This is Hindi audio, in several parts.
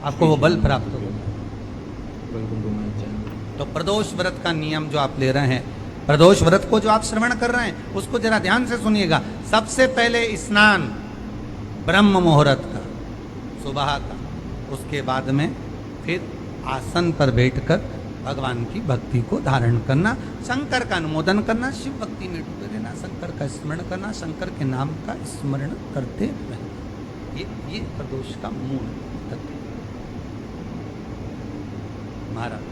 आपको वो बल प्राप्त होगा। तो प्रदोष व्रत का नियम जो आप ले रहे हैं, प्रदोष व्रत को जो आप श्रवण कर रहे हैं उसको जरा ध्यान से सुनिएगा। सबसे पहले स्नान ब्रह्म मुहूर्त का, सुबह का, उसके बाद में फिर आसन पर बैठकर भगवान की भक्ति को धारण करना, शंकर का अनुमोदन करना, शिव भक्ति में डूबे रहना, शंकर का स्मरण करना, शंकर के नाम का स्मरण करते रहना। ये प्रदोष का मूल तत्व महाराज।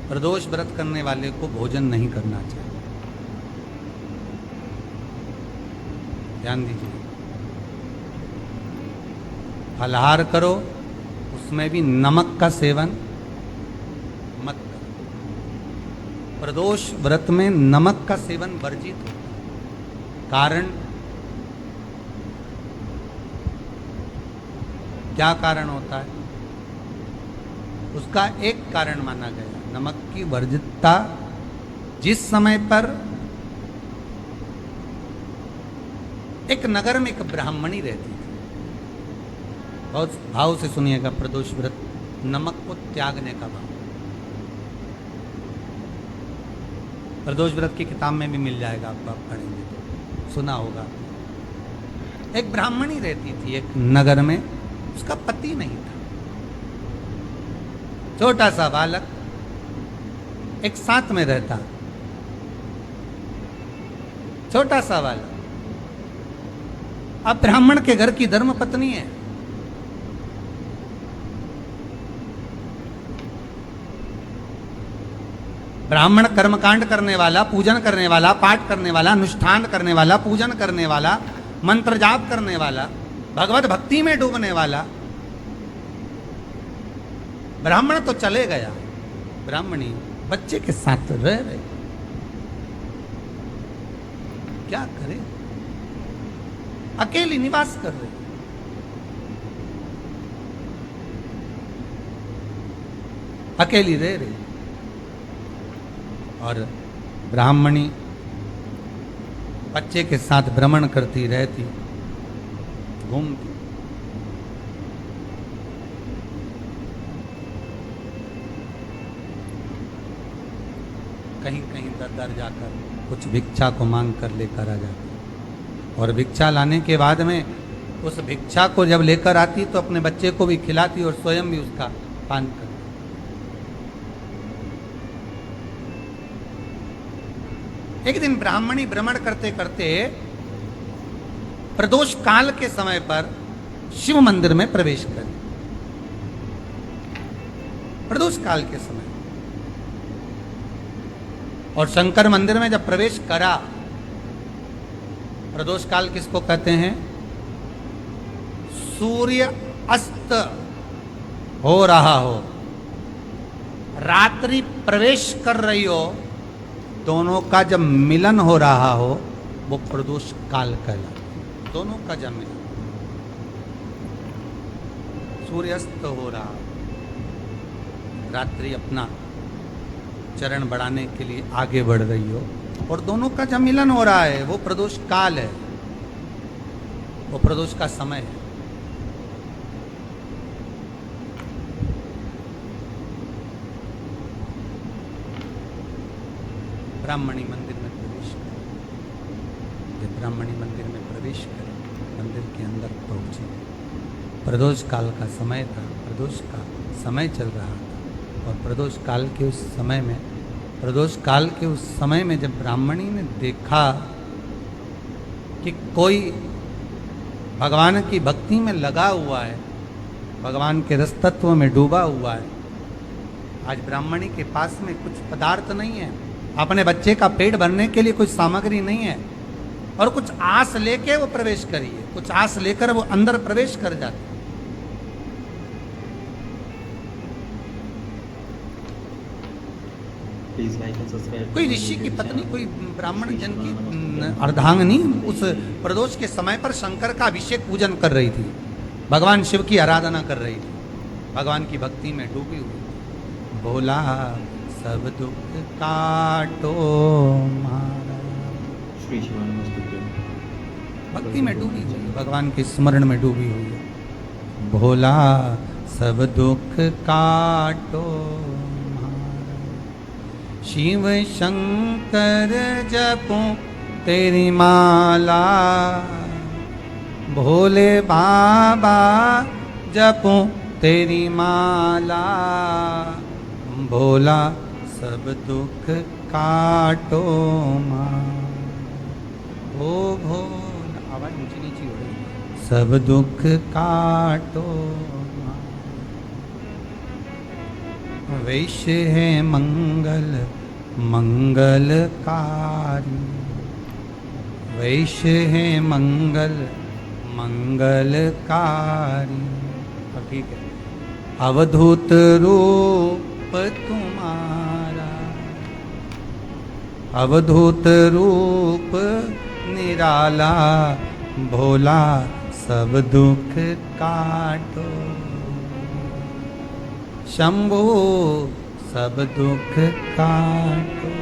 प्रदोष व्रत करने वाले को भोजन नहीं करना चाहिए, ध्यान दीजिए। फलाहार करो, उसमें भी नमक का सेवन मत करो। प्रदोष व्रत में नमक का सेवन वर्जित होता है। कारण क्या कारण होता है? उसका एक कारण माना गया नमक की वर्जितता। जिस समय पर एक नगर में एक ब्राह्मणी रहती थी, बहुत भाव से सुनिएगा, प्रदोष व्रत नमक को त्यागने का भाव। प्रदोष व्रत की किताब में भी मिल जाएगा आपको, आप पढ़ेंगे तो सुना होगा। एक ब्राह्मणी रहती थी एक नगर में, उसका पति नहीं था, छोटा सा बालक एक साथ में रहता, छोटा सा बालक। अब ब्राह्मण के घर की धर्म पत्नी है, ब्राह्मण कर्मकांड करने वाला, पूजन करने वाला, पाठ करने वाला, अनुष्ठान करने वाला, पूजन करने वाला, मंत्र जाप करने वाला, भगवत भक्ति में डूबने वाला। ब्राह्मण तो चले गया, ब्राह्मणी बच्चे के साथ रह रहे, क्या करे? अकेली निवास कर रहे, अकेली रह रही। और ब्राह्मणी बच्चे के साथ भ्रमण करती रहती, घूमती। कहीं कहीं दर दर जाकर कुछ भिक्षा को मांग कर लेकर आ जाती, और भिक्षा लाने के बाद में उस भिक्षा को जब लेकर आती तो अपने बच्चे को भी खिलाती और स्वयं भी उसका पान करती। एक दिन ब्राह्मणी भ्रमण करते करते प्रदोष काल के समय पर शिव मंदिर में प्रवेश करी। प्रदोष काल के समय, और शंकर मंदिर में जब प्रवेश करा, प्रदोष काल किसको कहते हैं? सूर्य अस्त हो रहा हो, रात्रि प्रवेश कर रही हो, दोनों का जब मिलन हो रहा हो वो प्रदोष काल कहलाता है। दोनों का जब मिलन, सूर्यास्त हो रहा, रात्रि अपना चरण बढ़ाने के लिए आगे बढ़ रही हो, और दोनों का जब मिलन हो रहा है, वो प्रदोष काल है, वो प्रदोष का समय है। ब्राह्मणी मंदिर में प्रवेश करें। जब ब्राह्मणी मंदिर में प्रवेश करें, मंदिर के अंदर पहुंचे, प्रदोष काल का समय था, प्रदोष का समय चल रहा था। और प्रदोष काल के उस समय में, प्रदोष काल के उस समय में जब ब्राह्मणी ने देखा कि कोई भगवान की भक्ति में लगा हुआ है, भगवान के रस तत्व में डूबा हुआ है, आज ब्राह्मणी के पास में कुछ पदार्थ नहीं है, अपने बच्चे का पेट भरने के लिए कुछ सामग्री नहीं है, और कुछ आस लेके वो प्रवेश करी है, कुछ आस लेकर वो अंदर प्रवेश कर जाते। कोई ऋषि की पत्नी, कोई ब्राह्मण जन की अर्धांगिनी उस प्रदोष के समय पर शंकर का अभिषेक पूजन कर रही थी, भगवान शिव की आराधना कर रही थी, भगवान की भक्ति में डूबी हुई। भोला सब दुख काटो मारा, भक्ति में डूबी हुई है, भगवान के स्मरण में डूबी हुई है। भोला सब दुख काटो मारा, शिव शंकर जपो तेरी माला, भोले बाबा जपो तेरी माला, भोला सब दुख काटो मारा। ओ भोला, आवाज ऊंची नीची हो रही, सब दुख काटो मारा। वैश्य है मंगल मंगलकारी, वैश्य है मंगल मंगलकारी। अब ठीक है। अवधूत रूप तुम्हारा, अवधूत रूप निराला, भोला सब दुख काटो। शंभो सब दुख काटो।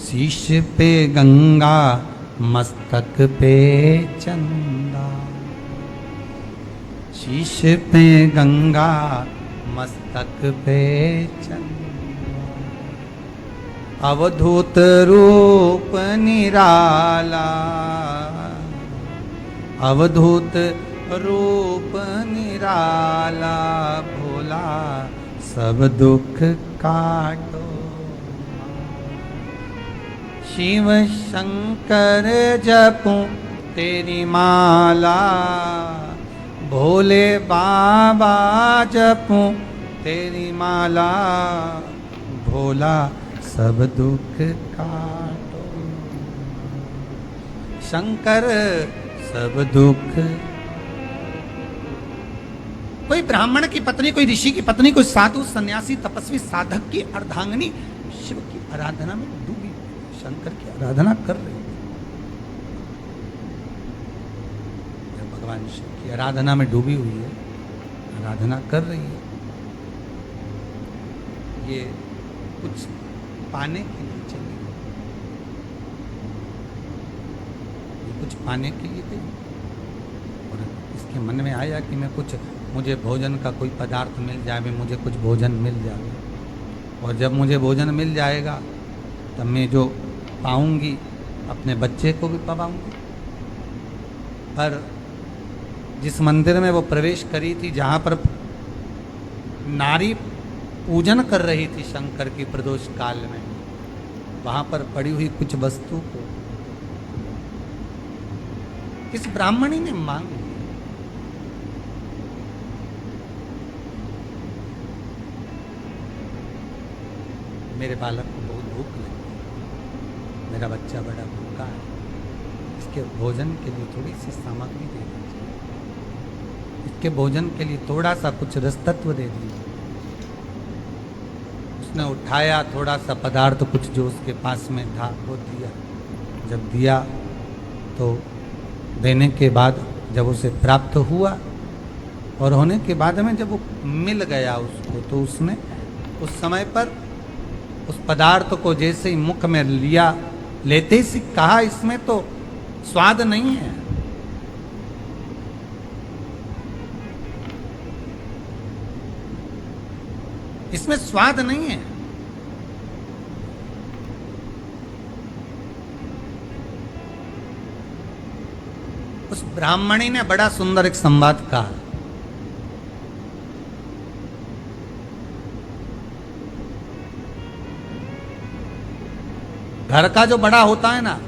शीश पे गंगा मस्तक पे चंदा, शीश पे गंगा मस्तक पे चंदा, अवधूत रूप निराला, अवधूत रूप निराला, भोला सब दुख काटो। शिव शंकर जपूं तेरी माला, भोले बाबा जपूं तेरी माला, भोला सब दुख काटो। शंकर सब दुख। कोई ब्राह्मण की पत्नी, कोई ऋषि की पत्नी, कोई साधु सन्यासी तपस्वी साधक की अर्धांगिनी शिव की आराधना में डूबी, शंकर की आराधना कर रही है। भगवान शिव की आराधना में डूबी हुई है, आराधना कर रही है। ये कुछ पाने के लिए चली, ये कुछ पाने के लिए गई और इसके मन में आया कि मैं कुछ, मुझे भोजन का कोई पदार्थ मिल जाए, मुझे कुछ भोजन मिल जाए, और जब मुझे भोजन मिल जाएगा तब मैं जो पाऊंगी अपने बच्चे को भी पाऊंगी। पर जिस मंदिर में वो प्रवेश करी थी, जहाँ पर नारी पूजन कर रही थी शंकर की प्रदोष काल में, वहाँ पर पड़ी हुई कुछ वस्तु को इस ब्राह्मणी ने मांग ली। मेरे बालक को बहुत भूख लगी, मेरा बच्चा बड़ा भूखा है, इसके भोजन के लिए थोड़ी सी सामग्री दे दीजिए, इसके भोजन के लिए थोड़ा सा कुछ रसतत्व दे दीजिए। उसने उठाया थोड़ा सा पदार्थ, कुछ जो उसके पास में था वो दिया। जब दिया तो देने के बाद जब उसे प्राप्त हुआ और होने के बाद में जब वो मिल गया उसको, तो उसने उस समय पर उस पदार्थ को जैसे ही मुख में लिया, लेते ही कहा इसमें तो स्वाद नहीं है। इसमें स्वाद नहीं है। उस ब्राह्मणी ने बड़ा सुंदर एक संवाद कहा। घर का जो बड़ा होता है ना,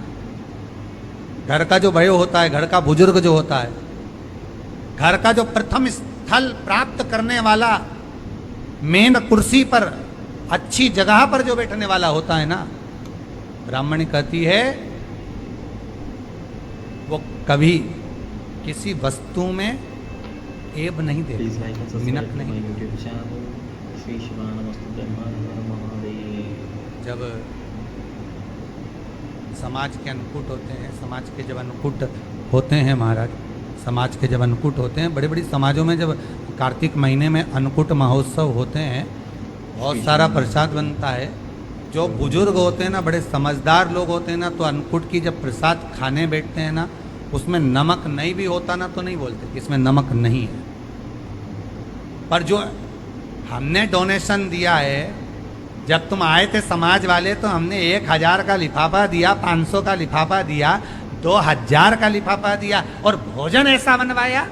घर का जो भयो होता है, घर का बुजुर्ग जो होता है, घर का जो प्रथम स्थल प्राप्त करने वाला, मेन कुर्सी पर, अच्छी जगह पर जो बैठने वाला होता है ना, ब्राह्मणी कहती है वो कभी किसी वस्तु में ऐब नहीं देता, मिनट नहीं। जब समाज के अन्नकूट होते हैं, समाज के जब अन्नकूट होते हैं महाराज, समाज के जब अन्नकूट होते हैं, बड़े बड़ी समाजों में जब कार्तिक महीने में अन्नकूट महोत्सव होते हैं, बहुत सारा प्रसाद बनता है, जो बुजुर्ग होते हैं ना, बड़े समझदार लोग होते हैं ना, तो अन्नकूट की जब प्रसाद खाने बैठते हैं ना, उसमें नमक नहीं भी होता ना तो नहीं बोलते कि इसमें नमक नहीं है। पर जो हमने डोनेशन दिया है, जब तुम आए थे समाज वाले तो हमने 1000 का लिफाफा दिया, 500 का लिफाफा दिया, 2000 का लिफाफा दिया और भोजन ऐसा बनवाया।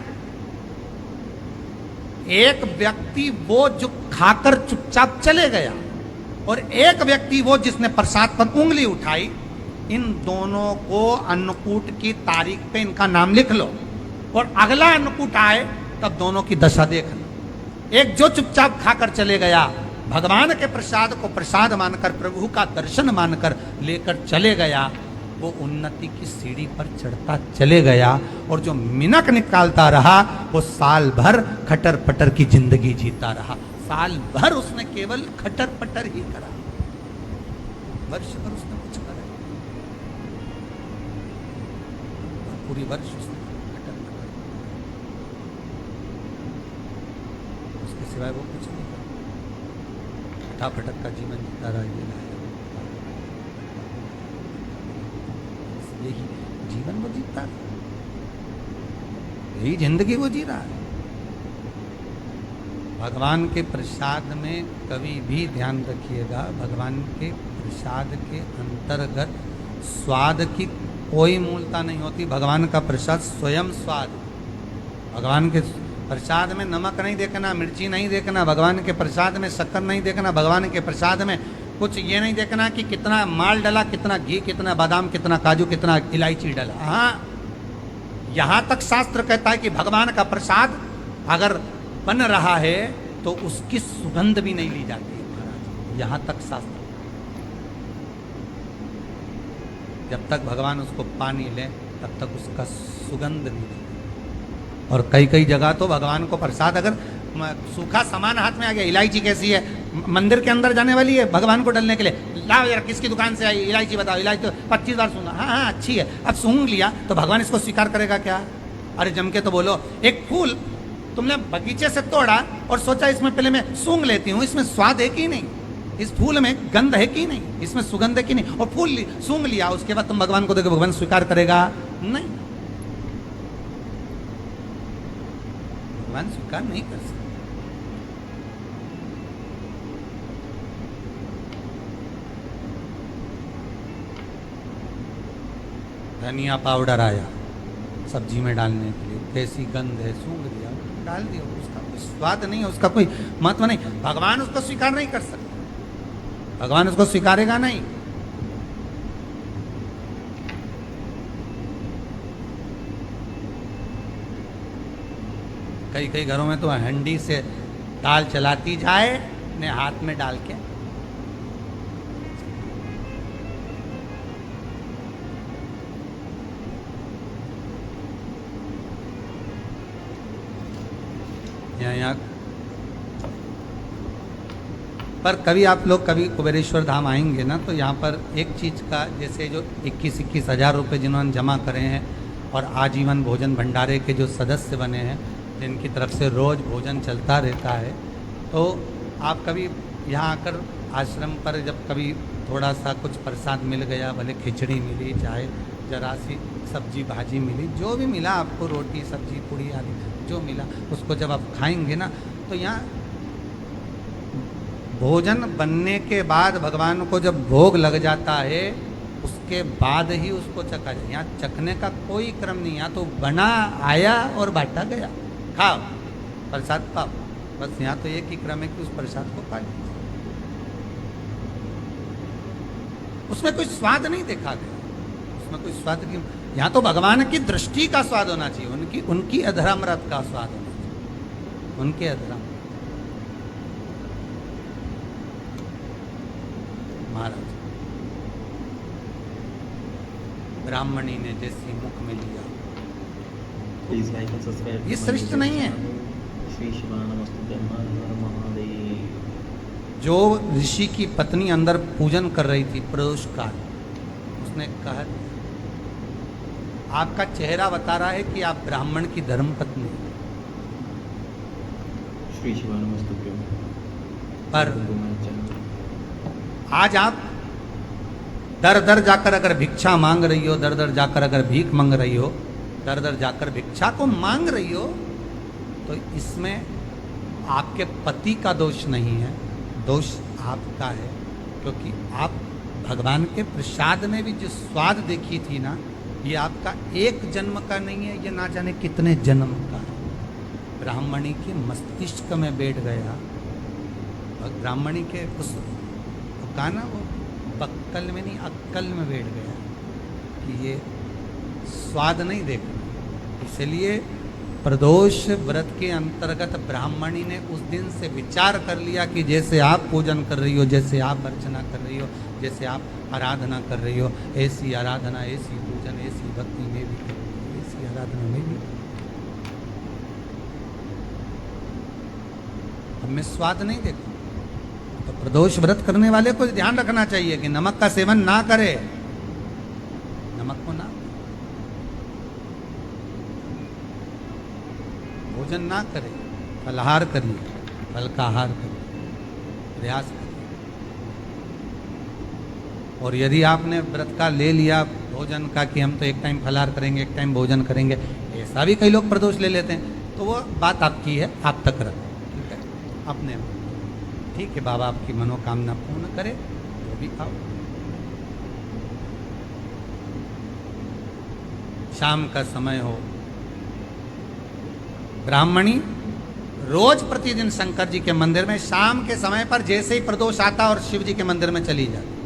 एक व्यक्ति वो जो खाकर चुपचाप चले गया और एक व्यक्ति वो जिसने प्रसाद पर उंगली उठाई। इन दोनों को अन्नकूट की तारीख पे इनका नाम लिख लो और अगला अन्नकूट आए तब दोनों की दशा देख लो। एक जो चुपचाप खाकर चले गया, भगवान के प्रसाद को प्रसाद मानकर, प्रभु का दर्शन मानकर लेकर चले गया, वो उन्नति की सीढ़ी पर चढ़ता चले गया। और जो मिनक निकालता रहा वो साल भर खटर पटर की जिंदगी जीता रहा। साल भर उसने केवल खटर पटर ही करा, वर्ष भर उसने कुछ करा, पूरी वर्ष उसने खटर पटर, उसके सिवाय वो कुछ नहीं करा। खटा पटक का जीवन जीता रहा। यही जीवन वो जीता है, यही जिंदगी वो जी रहा है। भगवान के प्रसाद में कभी भी ध्यान रखिएगा, भगवान के प्रसाद के अंतर्गत स्वाद की कोई मूलता नहीं होती। भगवान का प्रसाद स्वयं स्वाद। भगवान के प्रसाद में नमक नहीं देखना, मिर्ची नहीं देखना, भगवान के प्रसाद में शक्कर नहीं देखना, भगवान के प्रसाद में कुछ ये नहीं देखना कि कितना माल डला, कितना घी, कितना बादाम, कितना काजू, कितना इलायची डला। हाँ, यहाँ तक शास्त्र कहता है कि भगवान का प्रसाद अगर बन रहा है तो उसकी सुगंध भी नहीं ली जाती है महाराज। यहाँ तक शास्त्र, जब तक भगवान उसको पानी ले तब तक उसका सुगंध नहीं लेते। और कई कई जगह तो भगवान को प्रसाद अगर सूखा सामान हाथ में आ गया, इलायची कैसी है, मंदिर के अंदर जाने वाली है भगवान को डलने के लिए, लाओ यार किसकी दुकान से आई इलायची बताओ, इलायची तो 25 बार सूंघा, हाँ हाँ अच्छी है, अब सूंघ लिया तो भगवान इसको स्वीकार करेगा क्या? अरे जम के तो बोलो। एक फूल तुमने बगीचे से तोड़ा और सोचा इसमें पहले मैं सूंघ लेती हूँ, इसमें स्वाद है कि नहीं, इस फूल में गंध है कि नहीं, इसमें सुगंध है कि नहीं, और फूल सूंघ लिया, उसके बाद तुम भगवान को देखो, भगवान स्वीकार करेगा? नहीं, भगवान स्वीकार नहीं कर सकते। धनिया पाउडर आया सब्जी में डालने के लिए, कैसी गंध है, सूंघ दिया, डाल दिया, उसका कोई स्वाद नहीं है, उसका कोई महत्व नहीं, भगवान उसको स्वीकार नहीं कर सकते, भगवान उसको स्वीकारेगा नहीं। कई कई घरों में तो हंडी से दाल चलाती जाए ने हाथ में डाल के, यहाँ पर कभी आप लोग कभी कुबेरेश्वर धाम आएंगे ना, तो यहाँ पर एक चीज़ का, जैसे जो 21-21 हज़ार रुपये जिन्होंने जमा करे हैं और आजीवन भोजन भंडारे के जो सदस्य बने हैं, जिनकी तरफ से रोज़ भोजन चलता रहता है, तो आप कभी यहाँ आकर आश्रम पर जब कभी थोड़ा सा कुछ प्रसाद मिल गया, भले खिचड़ी मिली, चाहे जरा सी सब्जी भाजी मिली, जो भी मिला आपको, रोटी सब्जी पूड़ी आदि जो मिला, उसको जब आप खाएंगे ना, तो यहाँ भोजन बनने के बाद भगवान को जब भोग लग जाता है, उसके बाद ही उसको चखा जाए। यहाँ चखने का कोई क्रम नहीं, यहाँ तो बना आया और बांटा गया, खाओ प्रसाद पाओ, बस। यहाँ तो एक ही क्रम है कि उस प्रसाद को खा लीजिए, उसमें कोई स्वाद नहीं देखा गया, उसमें कोई स्वाद की, यहाँ तो भगवान की दृष्टि का स्वाद होना चाहिए, उनकी अधरामृत का स्वाद होना चाहिए, उनके अधराम। महाराज ब्राह्मणी ने जैसी मुख में लिया, ये श्रेष्ठ नहीं है। जो ऋषि की पत्नी अंदर पूजन कर रही थी प्रदोष काल, उसने कहा आपका चेहरा बता रहा है कि आप ब्राह्मण की धर्म पत्नी, पर आज आप दर दर जाकर अगर भिक्षा मांग रही हो, दर दर जाकर अगर भीख मांग रही हो, दर दर जाकर भिक्षा को मांग रही हो, तो इसमें आपके पति का दोष नहीं है, दोष आपका है। क्योंकि आप भगवान के प्रसाद में भी जो स्वाद देखी थी ना, ये आपका एक जन्म का नहीं है, ये ना जाने कितने जन्म का है। ब्राह्मणी के मस्तिष्क में बैठ गया, और ब्राह्मणी के उस कहा ना, वो बक्कल में नहीं अक्कल में बैठ गया कि ये स्वाद नहीं देखना। इसलिए प्रदोष व्रत के अंतर्गत ब्राह्मणी ने उस दिन से विचार कर लिया कि जैसे आप पूजन कर रही हो, जैसे आप अर्चना कर रही हो, जैसे आप आराधना कर रही हो, ऐसी आराधना, ऐसी पूजन, ऐसी भक्ति में भी करूँ, ऐसी आराधना में भी। अब मैं स्वाद नहीं देखूं, तो प्रदोष व्रत करने वाले को ध्यान रखना चाहिए कि नमक का सेवन ना करे, नमक को ना, भोजन ना करे, फलाहार करिए, फल का आहार करिए, प्रयास करिए। और यदि आपने व्रत का ले लिया भोजन का कि हम तो एक टाइम फलाहार करेंगे, एक टाइम भोजन करेंगे, ऐसा भी कई लोग प्रदोष ले लेते हैं, तो वो बात आपकी है, आप तक रखें, ठीक है, अपने ठीक है, बाबा आपकी मनोकामना पूर्ण करे, वो भी खाओ। शाम का समय हो, ब्राह्मणी रोज प्रतिदिन शंकर जी के मंदिर में शाम के समय पर जैसे ही प्रदोष आता और शिव जी के मंदिर में चली जाती।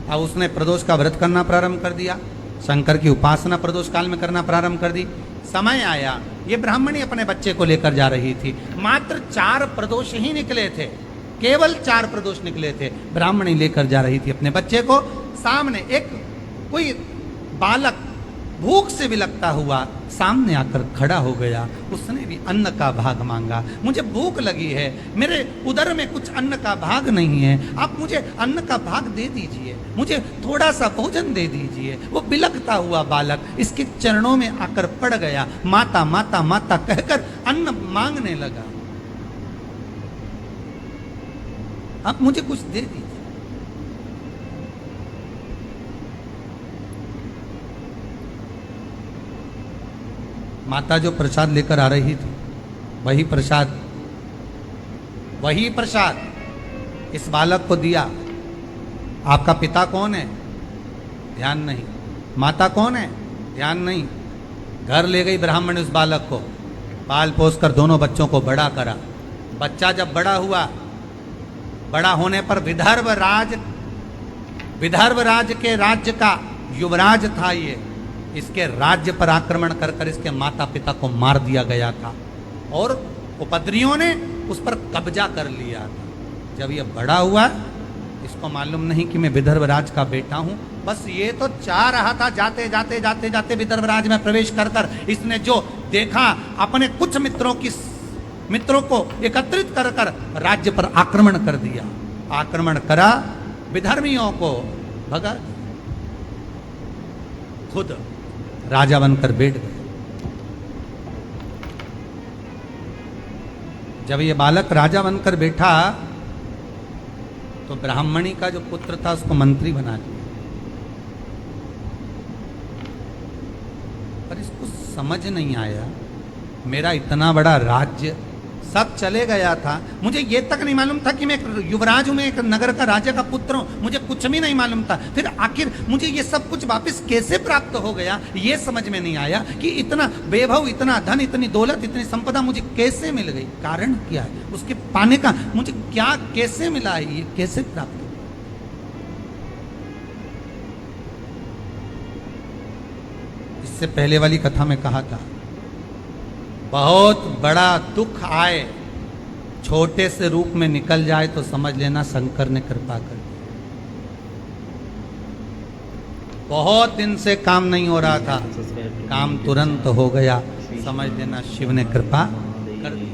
अब उसने प्रदोष का व्रत करना प्रारंभ कर दिया, शंकर की उपासना प्रदोष काल में करना प्रारंभ कर दी। समय आया, ये ब्राह्मणी अपने बच्चे को लेकर जा रही थी, मात्र 4 प्रदोष ही निकले थे, केवल 4 प्रदोष निकले थे। ब्राह्मणी लेकर जा रही थी अपने बच्चे को, सामने एक कोई बालक भूख से विलकता हुआ सामने आकर खड़ा हो गया। उसने भी अन्न का भाग मांगा, मुझे भूख लगी है, मेरे उदर में कुछ अन्न का भाग नहीं है, आप मुझे अन्न का भाग दे दीजिए, मुझे थोड़ा सा भोजन दे दीजिए। वो बिलकता हुआ बालक इसके चरणों में आकर पड़ गया, माता माता माता कहकर अन्न मांगने लगा, आप मुझे कुछ दे दीजिए। माता जो प्रसाद लेकर आ रही थी, वही प्रसाद इस बालक को दिया। आपका पिता कौन है? ध्यान नहीं। माता कौन है? ध्यान नहीं। घर ले गई ब्राह्मण उस बालक को, पाल पोस कर दोनों बच्चों को बड़ा करा। बच्चा जब बड़ा हुआ, बड़ा होने पर विदर्भ राज के राज्य का युवराज था ये। इसके राज्य पर आक्रमण कर कर इसके माता पिता को मार दिया गया था और उपद्रवियों ने उस पर कब्जा कर लिया था। जब ये बड़ा हुआ, इसको मालूम नहीं कि मैं विदर्भ राज का बेटा हूं, बस ये तो चाह रहा था जाते जाते जाते जाते विदर्भ राज में प्रवेश कर कर इसने जो देखा, अपने कुछ मित्रों को एकत्रित कर कर राज्य पर आक्रमण कर दिया। आक्रमण करा, विधर्मियों को भगा, खुद राजा बनकर बैठ गए। जब ये बालक राजा बनकर बैठा तो ब्राह्मणी का जो पुत्र था उसको मंत्री बना दिया। पर इसको समझ नहीं आया, मेरा इतना बड़ा राज्य सब चले गया था, मुझे ये तक नहीं मालूम था कि मैं एक युवराज हूं, मैं एक नगर का राजा का पुत्र हूं, मुझे कुछ भी नहीं मालूम था। फिर आखिर मुझे ये सब कुछ वापस कैसे प्राप्त हो गया, ये समझ में नहीं आया कि इतना वैभव, इतना धन, इतनी दौलत, इतनी संपदा मुझे कैसे मिल गई, कारण क्या है, उसके पाने का मुझे क्या कैसे मिला है, ये कैसे प्राप्त हुआ। इससे पहले वाली कथा में कहा था, बहुत बड़ा दुख आए, छोटे से रूप में निकल जाए तो समझ लेना शंकर ने कृपा कर दी। बहुत दिन से काम नहीं हो रहा था, काम तुरंत हो गया, समझ लेना शिव ने कृपा कर दी।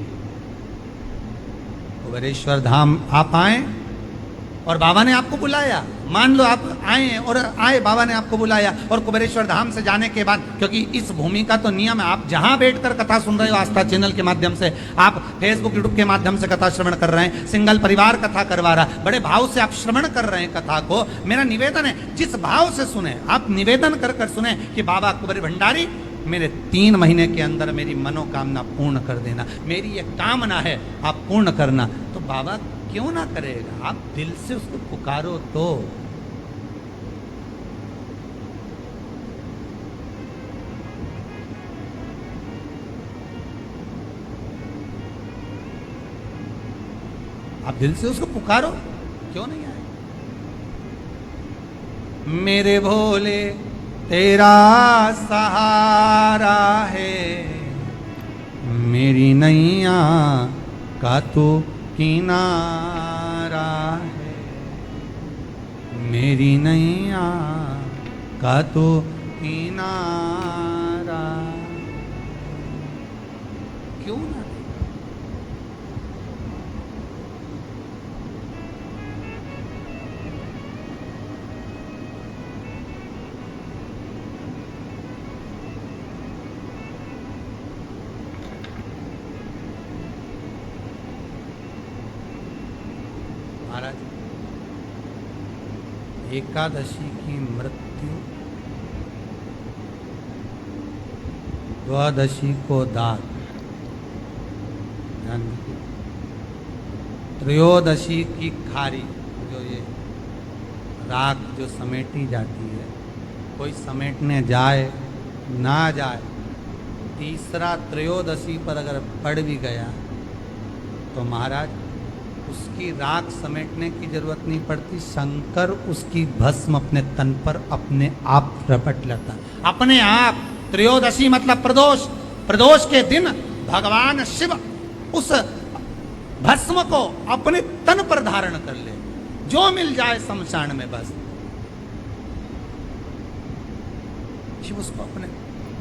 कुबेरेश्वर धाम आप आए और बाबा ने आपको बुलाया, मान लो आप आए और आए, बाबा ने आपको बुलाया और कुबेरेश्वर धाम से जाने के बाद, क्योंकि इस भूमि का तो नियम है, आप जहां बैठकर कथा सुन रहे हो, आस्था चैनल के माध्यम से, आप फेसबुक यूट्यूब के माध्यम से कथा श्रवण कर रहे हैं, सिंगल परिवार कथा करवा रहा, बड़े भाव से आप श्रवण कर रहे हैं कथा को। मेरा निवेदन है, जिस भाव से सुने, आप निवेदन कर कर सुने कि बाबा कुबेर भंडारी मेरे 3 महीने के अंदर मेरी मनोकामना पूर्ण कर देना, मेरी ये कामना है, आप पूर्ण करना। तो बाबा क्यों ना करेगा? आप दिल से उसको पुकारो तो। आप दिल से उसको पुकारो, क्यों नहीं आए? मेरे भोले तेरा सहारा है, मेरी नैया का तू किनारा है, मेरी नैया का तू किनारा। क्यों ना? महाराज, एकादशी की मृत्यु, द्वादशी को दान, ध्यान दीजिए, त्रयोदशी की खारी, जो ये राख जो समेटी जाती है, कोई समेटने जाए ना जाए, तीसरा त्रयोदशी पर अगर पड़ भी गया तो महाराज उसकी राख समेटने की जरूरत नहीं पड़ती, शंकर उसकी भस्म अपने तन पर अपने आप रपट लेता, अपने आप। त्रयोदशी मतलब प्रदोष, प्रदोष के दिन भगवान शिव उस भस्म को अपने तन पर धारण कर ले, जो मिल जाए शमशान में, बस शिव उसको अपने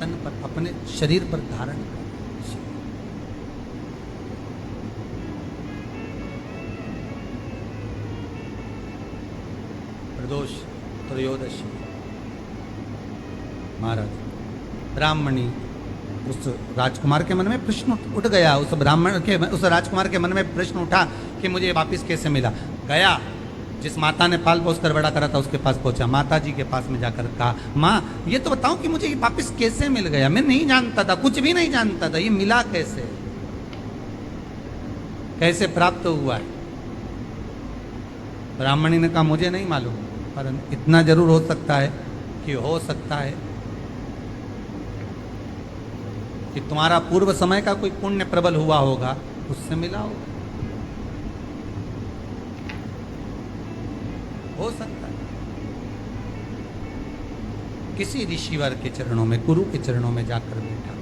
तन पर, अपने शरीर पर धारण कर। प्रदोष त्रयोदशी। महाराज, ब्राह्मणी, उस राजकुमार के मन में प्रश्न उठ गया, उस ब्राह्मण के, उस राजकुमार के मन में प्रश्न उठा कि मुझे वापिस कैसे मिला। गया, जिस माता ने पाल पोस कर बड़ा करा था उसके पास पहुंचा, माता जी के पास में जाकर कहा, माँ ये तो बताओ कि मुझे ये वापिस कैसे मिल गया? मैं नहीं जानता था, कुछ भी नहीं जानता था, ये मिला कैसे, कैसे प्राप्त हुआ है? ब्राह्मणी ने कहा मुझे नहीं मालूम, पर इतना जरूर हो सकता है कि हो सकता है कि तुम्हारा पूर्व समय का कोई पुण्य प्रबल हुआ होगा, उससे मिला होगा, हो सकता है। किसी ऋषिवर के चरणों में, गुरु के चरणों में जाकर बैठा,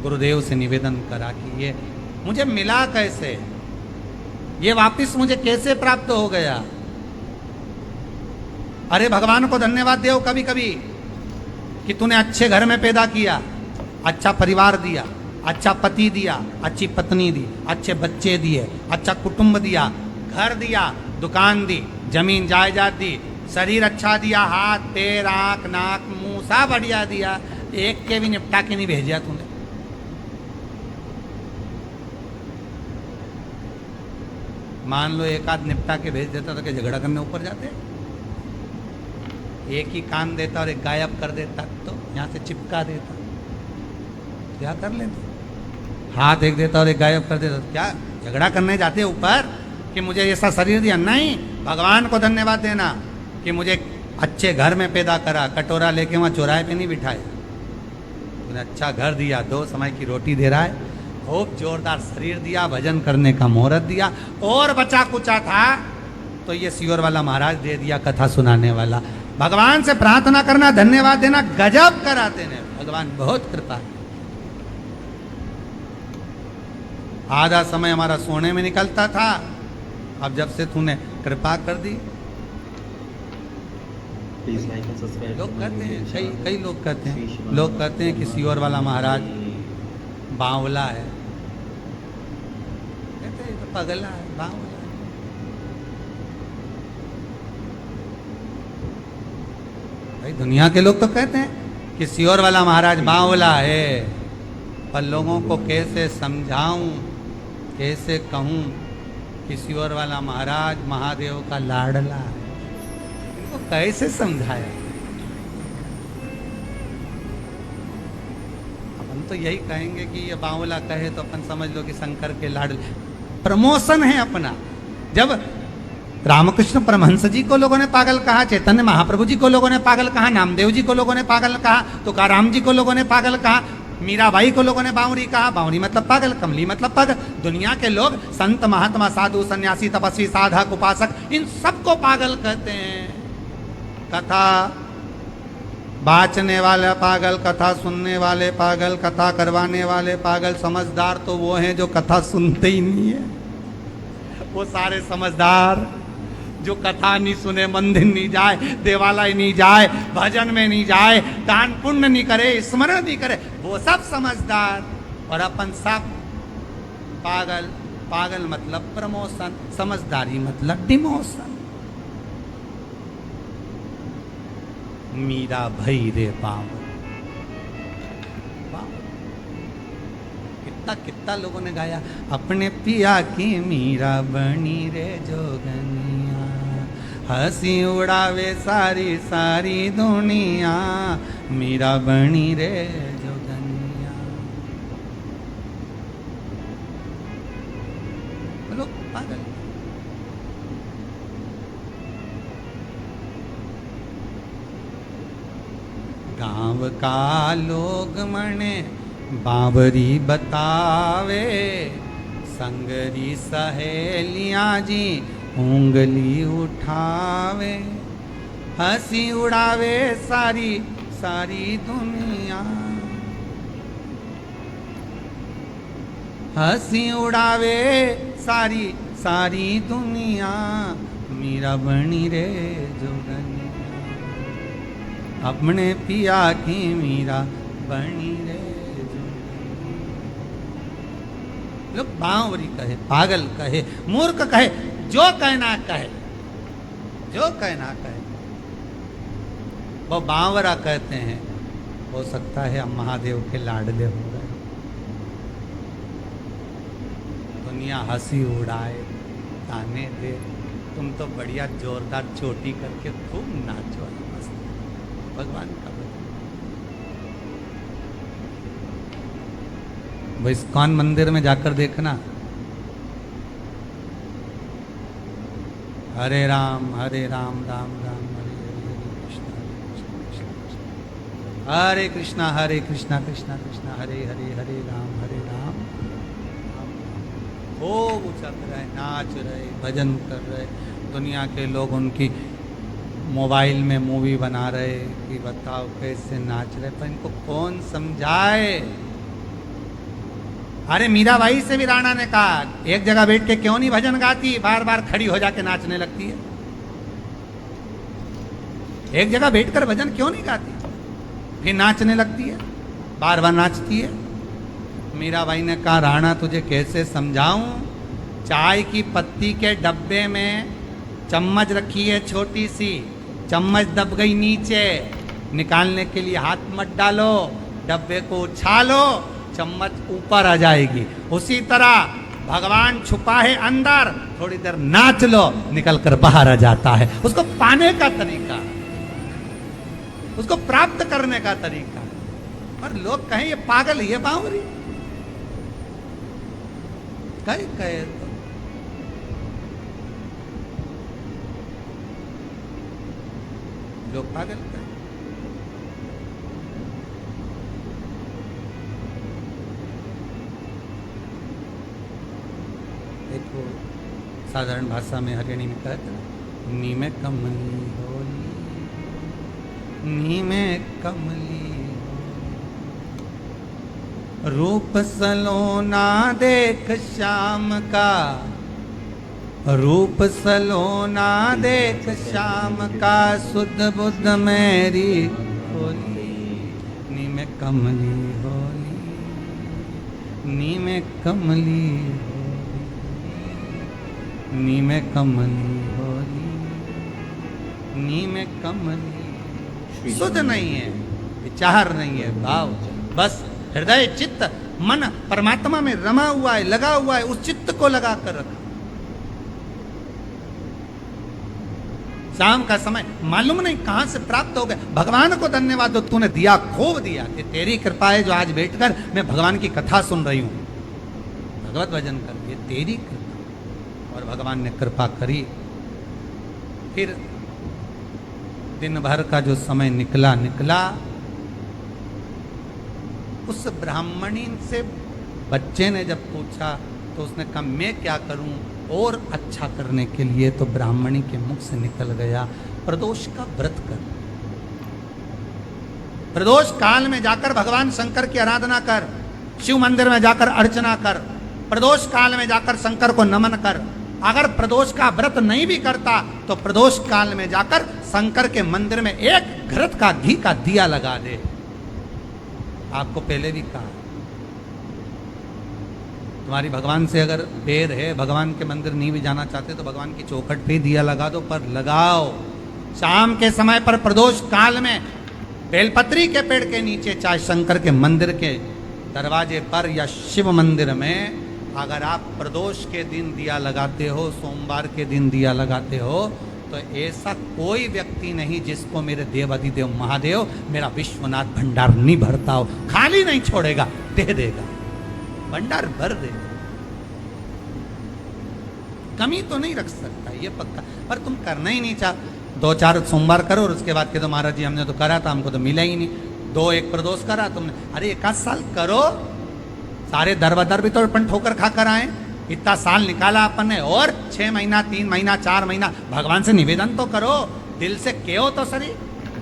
गुरुदेव से निवेदन करा कि ये मुझे मिला कैसे, ये वापिस मुझे कैसे प्राप्त हो गया? अरे भगवान को धन्यवाद दो कभी कभी कि तूने अच्छे घर में पैदा किया, अच्छा परिवार दिया, अच्छा पति दिया, अच्छी पत्नी दी, अच्छे बच्चे दिए, अच्छा कुटुंब दिया, घर दिया, दुकान दी, जमीन जायदाद दी, शरीर अच्छा दिया, हाथ पैर आंख नाक मुंह सब बढ़िया दिया, एक के भी निपटा के नहीं भेजा तूने। मान लो एक आध निपटा के भेज देता तो क्या झगड़ा करने ऊपर जाते? एक ही कान देता और एक गायब कर देता तो यहाँ से चिपका देता, क्या कर लेते? हाथ एक देता और एक गायब कर देता, क्या झगड़ा करने जाते ऊपर कि मुझे ऐसा शरीर दिया? नहीं, भगवान को धन्यवाद देना कि मुझे अच्छे घर में पैदा करा, कटोरा लेके वहाँ चौराहे पे नहीं बिठाया, तूने अच्छा घर दिया, 2 समय की रोटी दे रहा है, खूब जोरदार शरीर दिया, भजन करने का मुहूर्त दिया, और बचा कुचा था तो ये सियोर वाला महाराज दे दिया, कथा सुनाने वाला। भगवान से प्रार्थना करना, धन्यवाद देना, गजब कराते हैं, भगवान बहुत कृपा। आधा समय हमारा सोने में निकलता था, अब जब से तूने कृपा कर दी, लोग कहते हैं, कई लोग कहते हैं, लोग कहते हैं कि सियोर वाला महाराज बावला है, कहते हैं तो पगला है, बावला है। भाई दुनिया के लोग तो कहते हैं कि सियोर वाला महाराज बावला है, पर लोगों को कैसे समझाऊं, कैसे कहूं कि सियोर वाला महाराज महादेव का लाडला है, इनको कैसे समझाया। अपन तो यही कहेंगे कि ये बावला कहे तो अपन समझ लो कि शंकर के लाडले, प्रमोशन है अपना। जब रामकृष्ण परमहंस जी को लोगों ने पागल कहा, चैतन्य महाप्रभु जी को लोगों ने पागल कहा, नामदेव जी को लोगों ने पागल कहा, तुकाराम जी को लोगों ने पागल कहा, मीराबाई को लोगों ने बावरी कहा, बावरी मतलब पागल, कमली मतलब पागल। दुनिया के लोग संत महात्मा साधु सन्यासी तपस्वी साधक उपासक इन सबको पागल कहते हैं। कथा बाचने वाले पागल, कथा सुनने वाले पागल, कथा करवाने वाले पागल। समझदार तो वो हैं जो कथा सुनते ही नहीं है, वो सारे समझदार जो कथा नहीं सुने, मंदिर नहीं जाए, देवालय नहीं जाए, भजन में नहीं जाए, दान पुण्य नहीं करे, स्मरण नहीं करे, वो सब समझदार। और अपन सब पागल। पागल मतलब प्रमोशन, समझदारी मतलब डिमोशन। मीरा भई रे पावन, कितना कितना लोगों ने गाया, अपने पिया की मीरा बनी रे जोगनिया, हंसी उड़ावे सारी सारी दुनिया, मीरा बनी रे जोगनिया। बोलो पागल। गांव का लोग मने बावरी बतावे, संगरी सहेलियां जी उंगली उठावे, हंसी उड़ावे सारी सारी दुनिया, हंसी उड़ावे सारी सारी दुनिया, मीरा बनी रे जोगनिया, अपने पिया की मीरा बनी रे। लोग बावरी कहे, पागल कहे, मूर्ख कहे, जो कहना कहे, जो कहना कहे, वो बावरा कहते हैं। हो सकता है हम महादेव के लाडले हो गए, दुनिया हंसी उड़ाए, ताने दे, तुम तो बढ़िया जोरदार चोटी करके खूब नाचो, भगवान का। वो इस्कॉन मंदिर में जाकर देखना, हरे राम राम राम हरे हरे कृष्णा हरे कृष्णा कृष्णा कृष्णा हरे हरे, हरे राम खूब उछल रहे, नाच रहे, भजन कर रहे। दुनिया के लोग उनकी मोबाइल में मूवी बना रहे कि बताओ कैसे नाच रहे, पर इनको कौन समझाए। अरे मीराबाई से भी राणा ने कहा, एक जगह बैठ के क्यों नहीं भजन गाती, बार बार खड़ी हो जाके नाचने लगती है। एक जगह बैठकर भजन क्यों नहीं गाती, फिर नाचने लगती है, बार बार नाचती है। मीराबाई ने कहा, राणा तुझे कैसे समझाऊं, चाय की पत्ती के डब्बे में चम्मच रखी है छोटी सी, चम्मच दब गई नीचे, निकालने के लिए हाथ मत डालो, डब्बे को उछालो, चम्मच ऊपर आ जाएगी। उसी तरह भगवान छुपा है अंदर, थोड़ी देर नाच लो, निकल कर बाहर आ जाता है। उसको पाने का तरीका, उसको प्राप्त करने का तरीका। और लोग कहें ये पागल, ये बावरी, कहे तो लोग पागल कहे। देखो साधारण भाषा में हरियाणी में कहते हैं, नी में कमली होली, नी में कमली रूप सलोना देख श्याम का, रूप सलोना देख श्याम का, सुध बुध मेरी होली, नी में कमली होली, नी में कमली, नी में कमली होली, नी में कमली। सुध नहीं है, विचार नहीं है, भाव। बस हृदय चित्त मन परमात्मा में रमा हुआ है, लगा हुआ है, उस चित्त को लगा कर रखा। शाम का समय मालूम नहीं कहां से प्राप्त हो गया। भगवान को धन्यवाद दो, तूने दिया, खूब दिया, कि तेरी कृपा है जो आज बैठकर मैं भगवान की कथा सुन रही हूं, भगवत भजन कर, ये तेरी कृपा। और भगवान ने कृपा करी। फिर दिन भर का जो समय निकला, उस ब्राह्मणी से बच्चे ने जब पूछा तो उसने कहा मैं क्या करूं और अच्छा करने के लिए, तो ब्राह्मणी के मुख से निकल गया, प्रदोष का व्रत कर, प्रदोष काल में जाकर भगवान शंकर की आराधना कर, शिव मंदिर में जाकर अर्चना कर, प्रदोष काल में जाकर शंकर को नमन कर। अगर प्रदोष का व्रत नहीं भी करता तो प्रदोष काल में जाकर शंकर के मंदिर में एक घृत का घी का दिया लगा दे। आपको पहले भी कहा, तुम्हारी भगवान से अगर बैर है, भगवान के मंदिर नहीं भी जाना चाहते तो भगवान की चौखट पे दिया लगा दो, पर लगाओ। शाम के समय पर प्रदोष काल में बेलपत्री के पेड़ के नीचे, चाहे शंकर के मंदिर के दरवाजे पर या शिव मंदिर में, अगर आप प्रदोष के दिन दिया लगाते हो, सोमवार के दिन दिया लगाते हो, तो ऐसा कोई व्यक्ति नहीं जिसको मेरे देव अधिदेव महादेव मेरा विश्वनाथ भंडार नहीं भरता हो, खाली नहीं छोड़ेगा, दे देगा, भंडार भर देगा। कमी तो नहीं रख सकता, ये पक्का। पर तुम करना ही नहीं चाह, 2-4 सोमवार करो और उसके बाद के तो महाराज जी हमने तो करा था, हमको तो मिला ही नहीं। 2-1 प्रदोष करा तुमने, अरे 1 साल करो, सारे दर भी तो अपन ठोकर खा कर आए, इतना साल निकाला अपन ने, और 6 महीना 3 महीना 4 महीना भगवान से निवेदन तो करो, दिल से कहो तो सरी,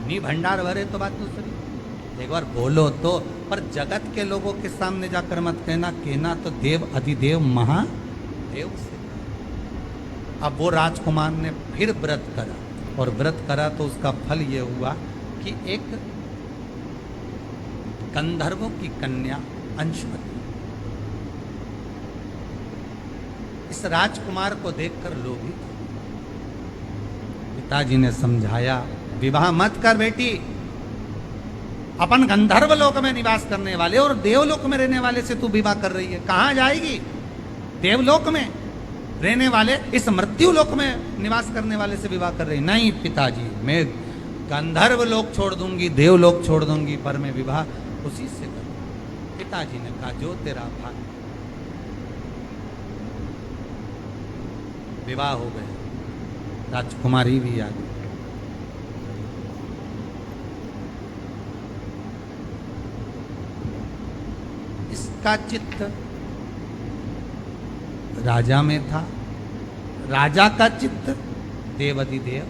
नी भंडार भरे तो बात दूसरी, एक बार बोलो तो। पर जगत के लोगों के सामने जाकर मत कहना तो देव अधिदेव महादेव से। अब वो राजकुमार ने फिर व्रत करा, और व्रत करा तो उसका फल ये हुआ कि एक गंधर्वों की कन्या अंशुमती, इस राजकुमार को देखकर लोभी, पिताजी ने समझाया विवाह मत कर बेटी, अपन गंधर्व लोक में निवास करने वाले और देवलोक में रहने वाले से तू विवाह कर रही है, कहां जाएगी? देवलोक में रहने वाले इस मृत्यु लोक में निवास करने वाले से विवाह कर रही। नहीं पिताजी, मैं गंधर्व लोक छोड़ दूंगी, देवलोक छोड़ दूंगी, पर मैं विवाह उसी से करूं। पिताजी ने कहा जो तेरा भाग्य। विवाह हो गया, राजकुमारी भी आ गई। इसका चित्त राजा में था, राजा का चित्त देवाधिदेव,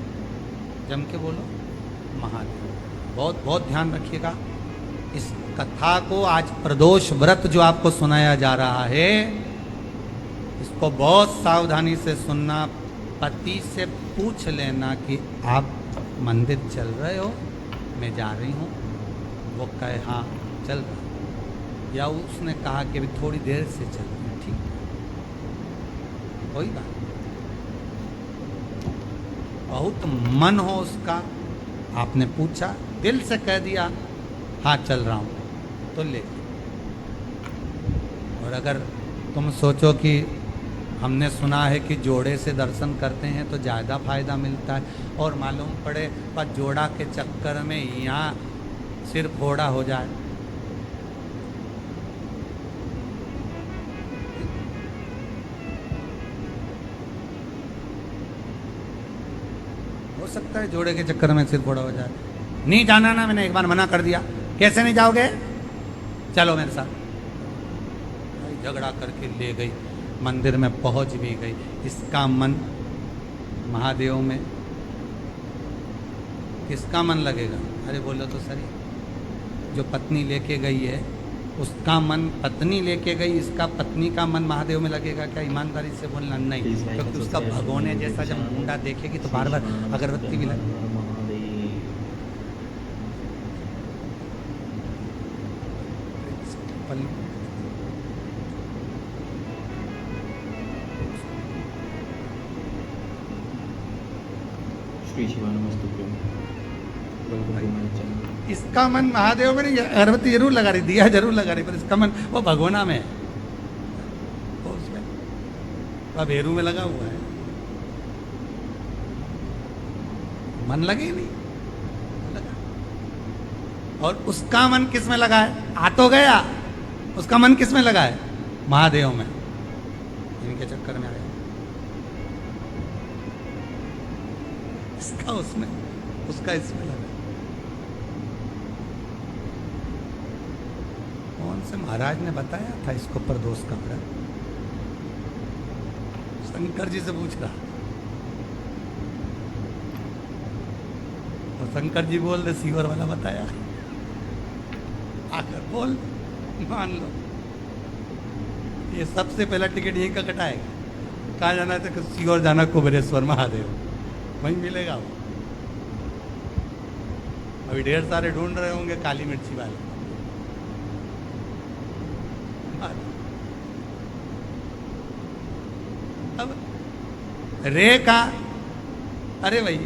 जम के बोलो महादेव। बहुत बहुत ध्यान रखिएगा इस कथा को। आज प्रदोष व्रत जो आपको सुनाया जा रहा है, इसको बहुत सावधानी से सुनना। पति से पूछ लेना कि आप मंदिर चल रहे हो, मैं जा रही हूँ, वो कहे हाँ चल रहा, या उसने कहा कि अभी थोड़ी देर से चल रही, ठीक, कोई बात। बहुत मन हो उसका, आपने पूछा, दिल से कह दिया हाँ चल रहा हूँ, तो ले। और अगर तुम सोचो कि हमने सुना है कि जोड़े से दर्शन करते हैं तो ज़्यादा फायदा मिलता है, और मालूम पड़े पर जोड़ा के चक्कर में यहाँ सिर फोड़ा हो जाए, हो सकता है जोड़े के चक्कर में सिर फोड़ा हो जाए। नहीं जाना ना, मैंने एक बार मना कर दिया, कैसे नहीं जाओगे, चलो मेरे साथ। झगड़ा करके ले गई, मंदिर में पहुंच भी गई। इसका मन महादेव में, किसका मन लगेगा? अरे बोलो तो सही, जो पत्नी लेके गई है उसका मन, पत्नी लेके गई, इसका पत्नी का मन महादेव में लगेगा क्या? ईमानदारी से बोलना नहीं, क्योंकि उसका भगोने जैसा जब मुंडा देखेगी तो बार बार अगरबत्ती भी लगे। श्री शिवानमस्तुभ्यं। इसका मन महादेव में नहीं, अगरबत्ती जरूर लगा रही, दिया जरूर लगा रही, पर इसका मन वो भगवाना में है, वो उसमें वह भेरू में लगा हुआ है, मन लगे ही नहीं लगा। और उसका मन किस में लगा है? आ तो गया, उसका मन किस में लगा है? महादेव में, इनके चक्कर में आया। इसका उसमें, उसका इसमें लगा। कौन से महाराज ने बताया था इसको प्रदोष का व्रत? शंकर जी से पूछ रहा, और शंकर जी बोल रहे सीवर वाला बताया। आकर बोल, मान लो ये सबसे पहला टिकट यहीं का कटाएगा। कहाँ जाना था? सीवर जाना, कुबेरेश्वर महादेव, वहीं मिलेगा वो। अभी ढेर सारे ढूंढ रहे होंगे काली मिर्ची वाले। अब रे का, अरे भाई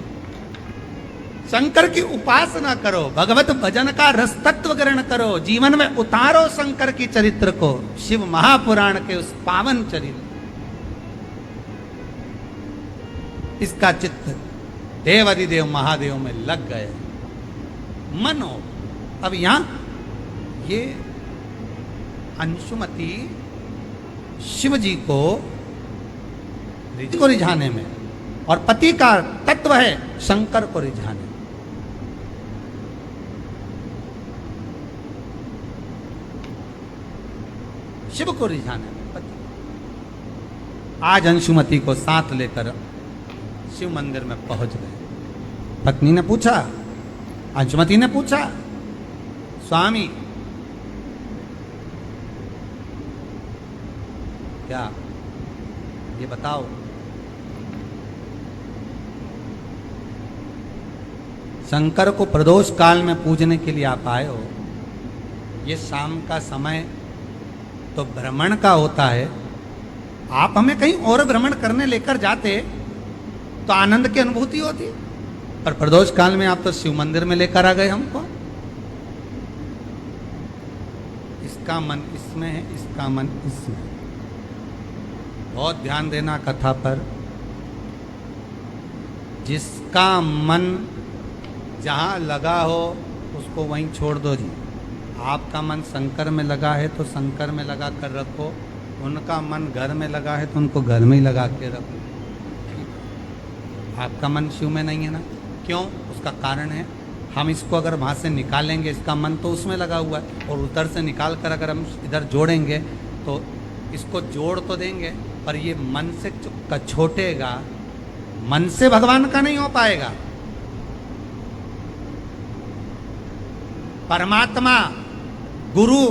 शंकर की उपासना करो, भगवत भजन का रस तत्व ग्रहण करो, जीवन में उतारो शंकर की चरित्र को, शिव महापुराण के उस पावन चरित्र। इसका चित्त देवादिदेव महादेव में लग गए, मनो। अब यहां ये अंशुमती शिव जी को रिझाने में, और पति का तत्व है शंकर को रिझाने में। शिव को रिझाने में पति। आज अंशुमती को साथ लेकर शिव मंदिर में पहुंच गए। पत्नी ने पूछा, अंशुमती ने पूछा, स्वामी क्या ये बताओ, शंकर को प्रदोष काल में पूजने के लिए आप आए हो, ये शाम का समय तो भ्रमण का होता है, आप हमें कहीं और भ्रमण करने लेकर जाते तो आनंद की अनुभूति होती, पर प्रदोष काल में आप तो शिव मंदिर में लेकर आ गए हमको। इसका मन इसमें है, इसका मन इसमें। बहुत ध्यान देना कथा पर। जिसका मन जहां लगा हो उसको वहीं छोड़ दो जी। आपका मन शंकर में लगा है तो शंकर में लगा कर रखो, उनका मन घर में लगा है तो उनको घर में ही लगा के रखो। आपका मन शिव में नहीं है ना, क्यों? उसका कारण है, हम इसको अगर वहाँ से निकालेंगे, इसका मन तो उसमें लगा हुआ है, और उधर से निकाल कर अगर हम इधर जोड़ेंगे तो इसको जोड़ तो देंगे, पर ये मन से छूटेगा, मन से भगवान का नहीं हो पाएगा। परमात्मा, गुरु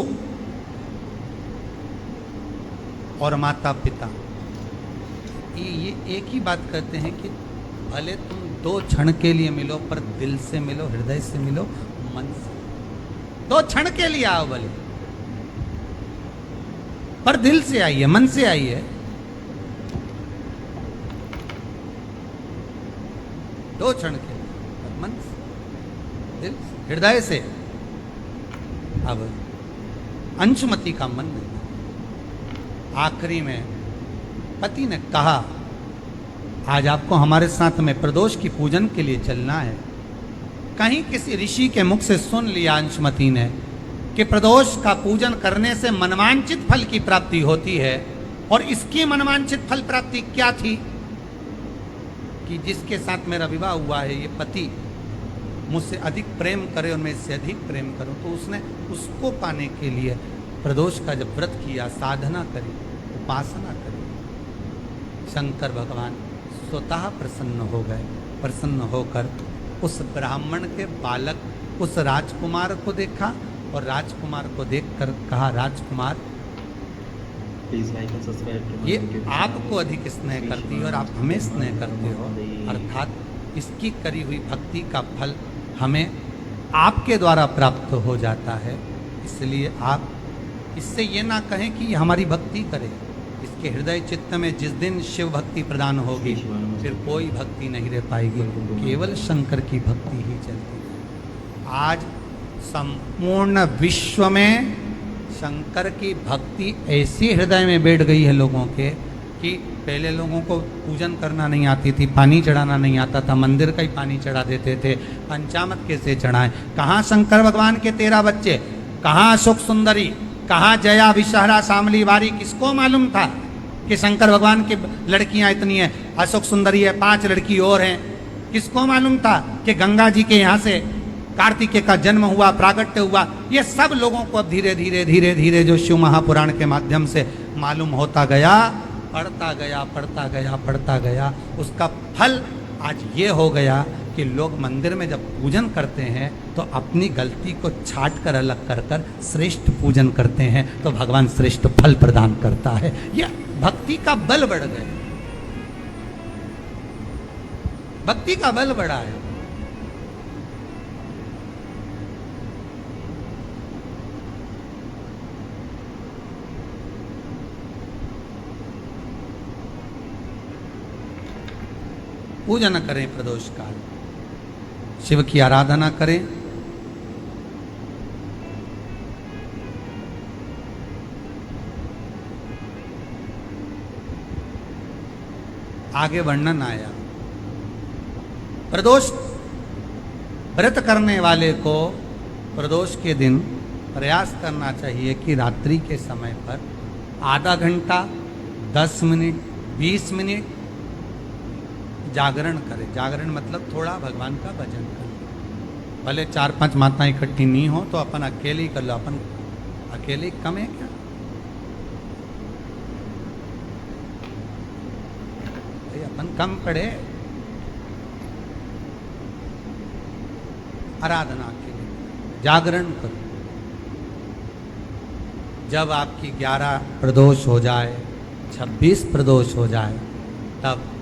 और माता पिता ये एक ही बात कहते हैं कि भले तुम 2 क्षण के लिए मिलो, पर दिल से मिलो, हृदय से मिलो, मन से। 2 क्षण के लिए आओ भले, पर दिल से आइए, मन से आइए। 2 क्षण के लिए, पर मन से, दिल से, हृदय से। अब अंशुमती का मन नहीं। आखिरी में पति ने कहा, आज आपको हमारे साथ में प्रदोष की पूजन के लिए चलना है। कहीं किसी ऋषि के मुख से सुन लिया अंशुमती ने कि प्रदोष का पूजन करने से मनवांछित फल की प्राप्ति होती है, और इसकी मनवांछित फल प्राप्ति क्या थी कि जिसके साथ मेरा विवाह हुआ है, ये पति मुझसे अधिक प्रेम करे और मैं इससे अधिक प्रेम करूं। तो उसने उसको पाने के लिए प्रदोष का जब व्रत किया, साधना करी, उपासना करी, शंकर भगवान स्वतः प्रसन्न हो गए। प्रसन्न होकर उस ब्राह्मण के बालक, उस राजकुमार को देखा, और राजकुमार को देखकर कहा, राजकुमार ये आपको अधिक स्नेह करती है और आप हमें स्नेह करते हो, अर्थात इसकी करी हुई भक्ति का फल हमें आपके द्वारा प्राप्त हो जाता है। इसलिए आप इससे ये ना कहें कि हमारी भक्ति करे। इसके हृदय चित्त में जिस दिन शिव भक्ति प्रदान होगी, फिर कोई भक्ति नहीं रह पाएगी, केवल शंकर की भक्ति ही चलती है। आज संपूर्ण विश्व में शंकर की भक्ति ऐसी हृदय में बैठ गई है लोगों के कि पहले लोगों को पूजन करना नहीं आती थी, पानी चढ़ाना नहीं आता था, मंदिर का ही पानी चढ़ा देते थे। पंचामृत कैसे चढ़ाएं? कहाँ शंकर भगवान के 13 बच्चे, कहाँ अशोक सुंदरी, कहाँ जया विषहरा शामली वारी? किसको मालूम था कि शंकर भगवान की लड़कियां इतनी हैं, अशोक सुंदरी है, 5 लड़की और हैं? किसको मालूम था कि गंगा जी के यहाँ से कार्तिकेय का जन्म हुआ, प्रागट्य हुआ? ये सब लोगों को अब धीरे धीरे धीरे धीरे जो शिव महापुराण के माध्यम से मालूम होता गया, पढ़ता गया पढ़ता गया पढ़ता गया, उसका फल आज ये हो गया कि लोग मंदिर में जब पूजन करते हैं तो अपनी गलती को छाट कर अलग कर कर श्रेष्ठ पूजन करते हैं, तो भगवान श्रेष्ठ फल प्रदान करता है। यह भक्ति का बल बढ़ गया, भक्ति का बल बढ़ा है। पूजन करें प्रदोष काल, शिव की आराधना करें। आगे वर्णन आया, प्रदोष व्रत करने वाले को प्रदोष के दिन प्रयास करना चाहिए कि रात्रि के समय पर आधा घंटा, 10 मिनट, 20 मिनट जागरण करे। जागरण मतलब थोड़ा भगवान का भजन करे। भले 4-5 माताएं इकट्ठी नहीं हो तो अपन अकेले ही कर लो। अपन अकेले कम है क्या? अपन कम पड़े। आराधना के लिए जागरण करो। जब आपकी 11 प्रदोष हो जाए, 26 प्रदोष हो जाए, तब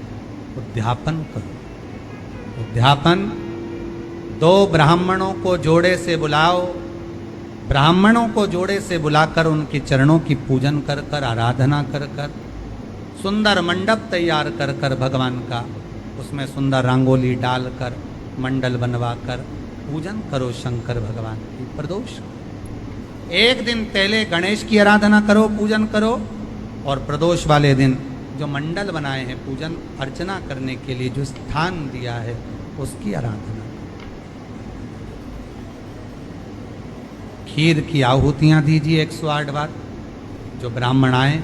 उद्यापन करो। उद्यापन 2 ब्राह्मणों को जोड़े से बुलाओ। ब्राह्मणों को जोड़े से बुलाकर उनके चरणों की पूजन कर कर, आराधना कर कर, सुंदर मंडप तैयार कर कर भगवान का, उसमें सुंदर रंगोली डालकर, मंडल बनवाकर पूजन करो शंकर भगवान की। प्रदोष एक दिन पहले गणेश की आराधना करो, पूजन करो, और प्रदोष वाले दिन जो मंडल बनाए हैं पूजन अर्चना करने के लिए, जो स्थान दिया है, उसकी आराधना। खीर की आहुतियां दीजिए 108 बार। जो ब्राह्मण आए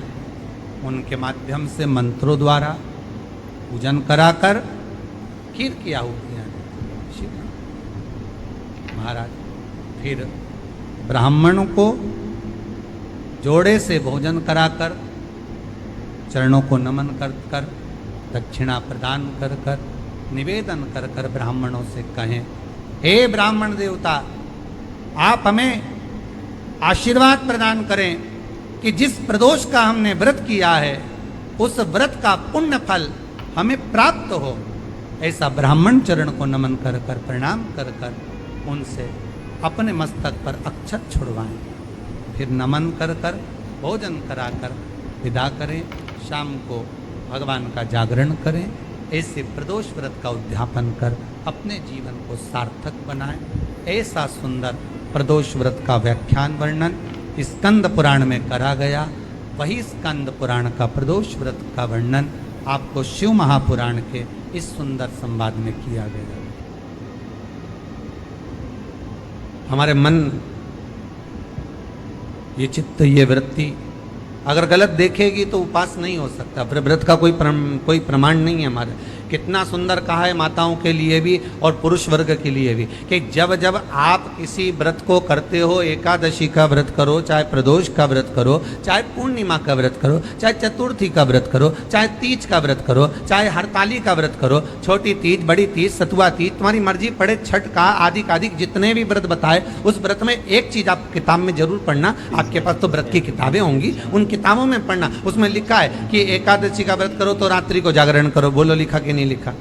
उनके माध्यम से मंत्रों द्वारा पूजन कराकर खीर की आहुतियां दीजिए महाराज। फिर ब्राह्मणों को जोड़े से भोजन कराकर, चरणों को नमन कर कर, दक्षिणा प्रदान कर कर, निवेदन कर कर ब्राह्मणों से कहें, हे ब्राह्मण देवता, आप हमें आशीर्वाद प्रदान करें कि जिस प्रदोष का हमने व्रत किया है उस व्रत का पुण्य फल हमें प्राप्त हो। ऐसा ब्राह्मण चरण को नमन कर कर, प्रणाम कर कर उनसे अपने मस्तक पर अक्षत छुड़वाएं। फिर नमन कर कर, भोजन कराकर विदा करें। शाम को भगवान का जागरण करें। ऐसे प्रदोष व्रत का उद्यापन कर अपने जीवन को सार्थक बनाएं। ऐसा सुंदर प्रदोष व्रत का व्याख्यान वर्णन स्कंद पुराण में करा गया। वही स्कंद पुराण का प्रदोष व्रत का वर्णन आपको शिव महापुराण के इस सुंदर संवाद में किया गया। हमारे मन, ये चित्त, ये वृत्ति अगर गलत देखेगी तो उपास नहीं हो सकता। फिर व्रत का कोई प्रमाण नहीं है हमारे। कितना सुंदर कहा है माताओं के लिए भी और पुरुष वर्ग के लिए भी कि जब जब आप किसी व्रत को करते हो, एकादशी का व्रत करो, चाहे प्रदोष का व्रत करो, चाहे पूर्णिमा का व्रत करो, चाहे चतुर्थी का व्रत करो, चाहे तीज का व्रत करो, चाहे हरताली का व्रत करो, छोटी तीज, बड़ी तीज, सतुआ तीज, तुम्हारी मर्जी पड़े, छठ का, आदि जितने भी व्रत बताए, उस व्रत में एक चीज आप किताब में जरूर पढ़ना। आपके पास तो व्रत की किताबें होंगी, उन किताबों में पढ़ना। उसमें लिखा है कि एकादशी का व्रत करो तो रात्रि को जागरण करो। बोलो लिखा कि नहीं लिखा?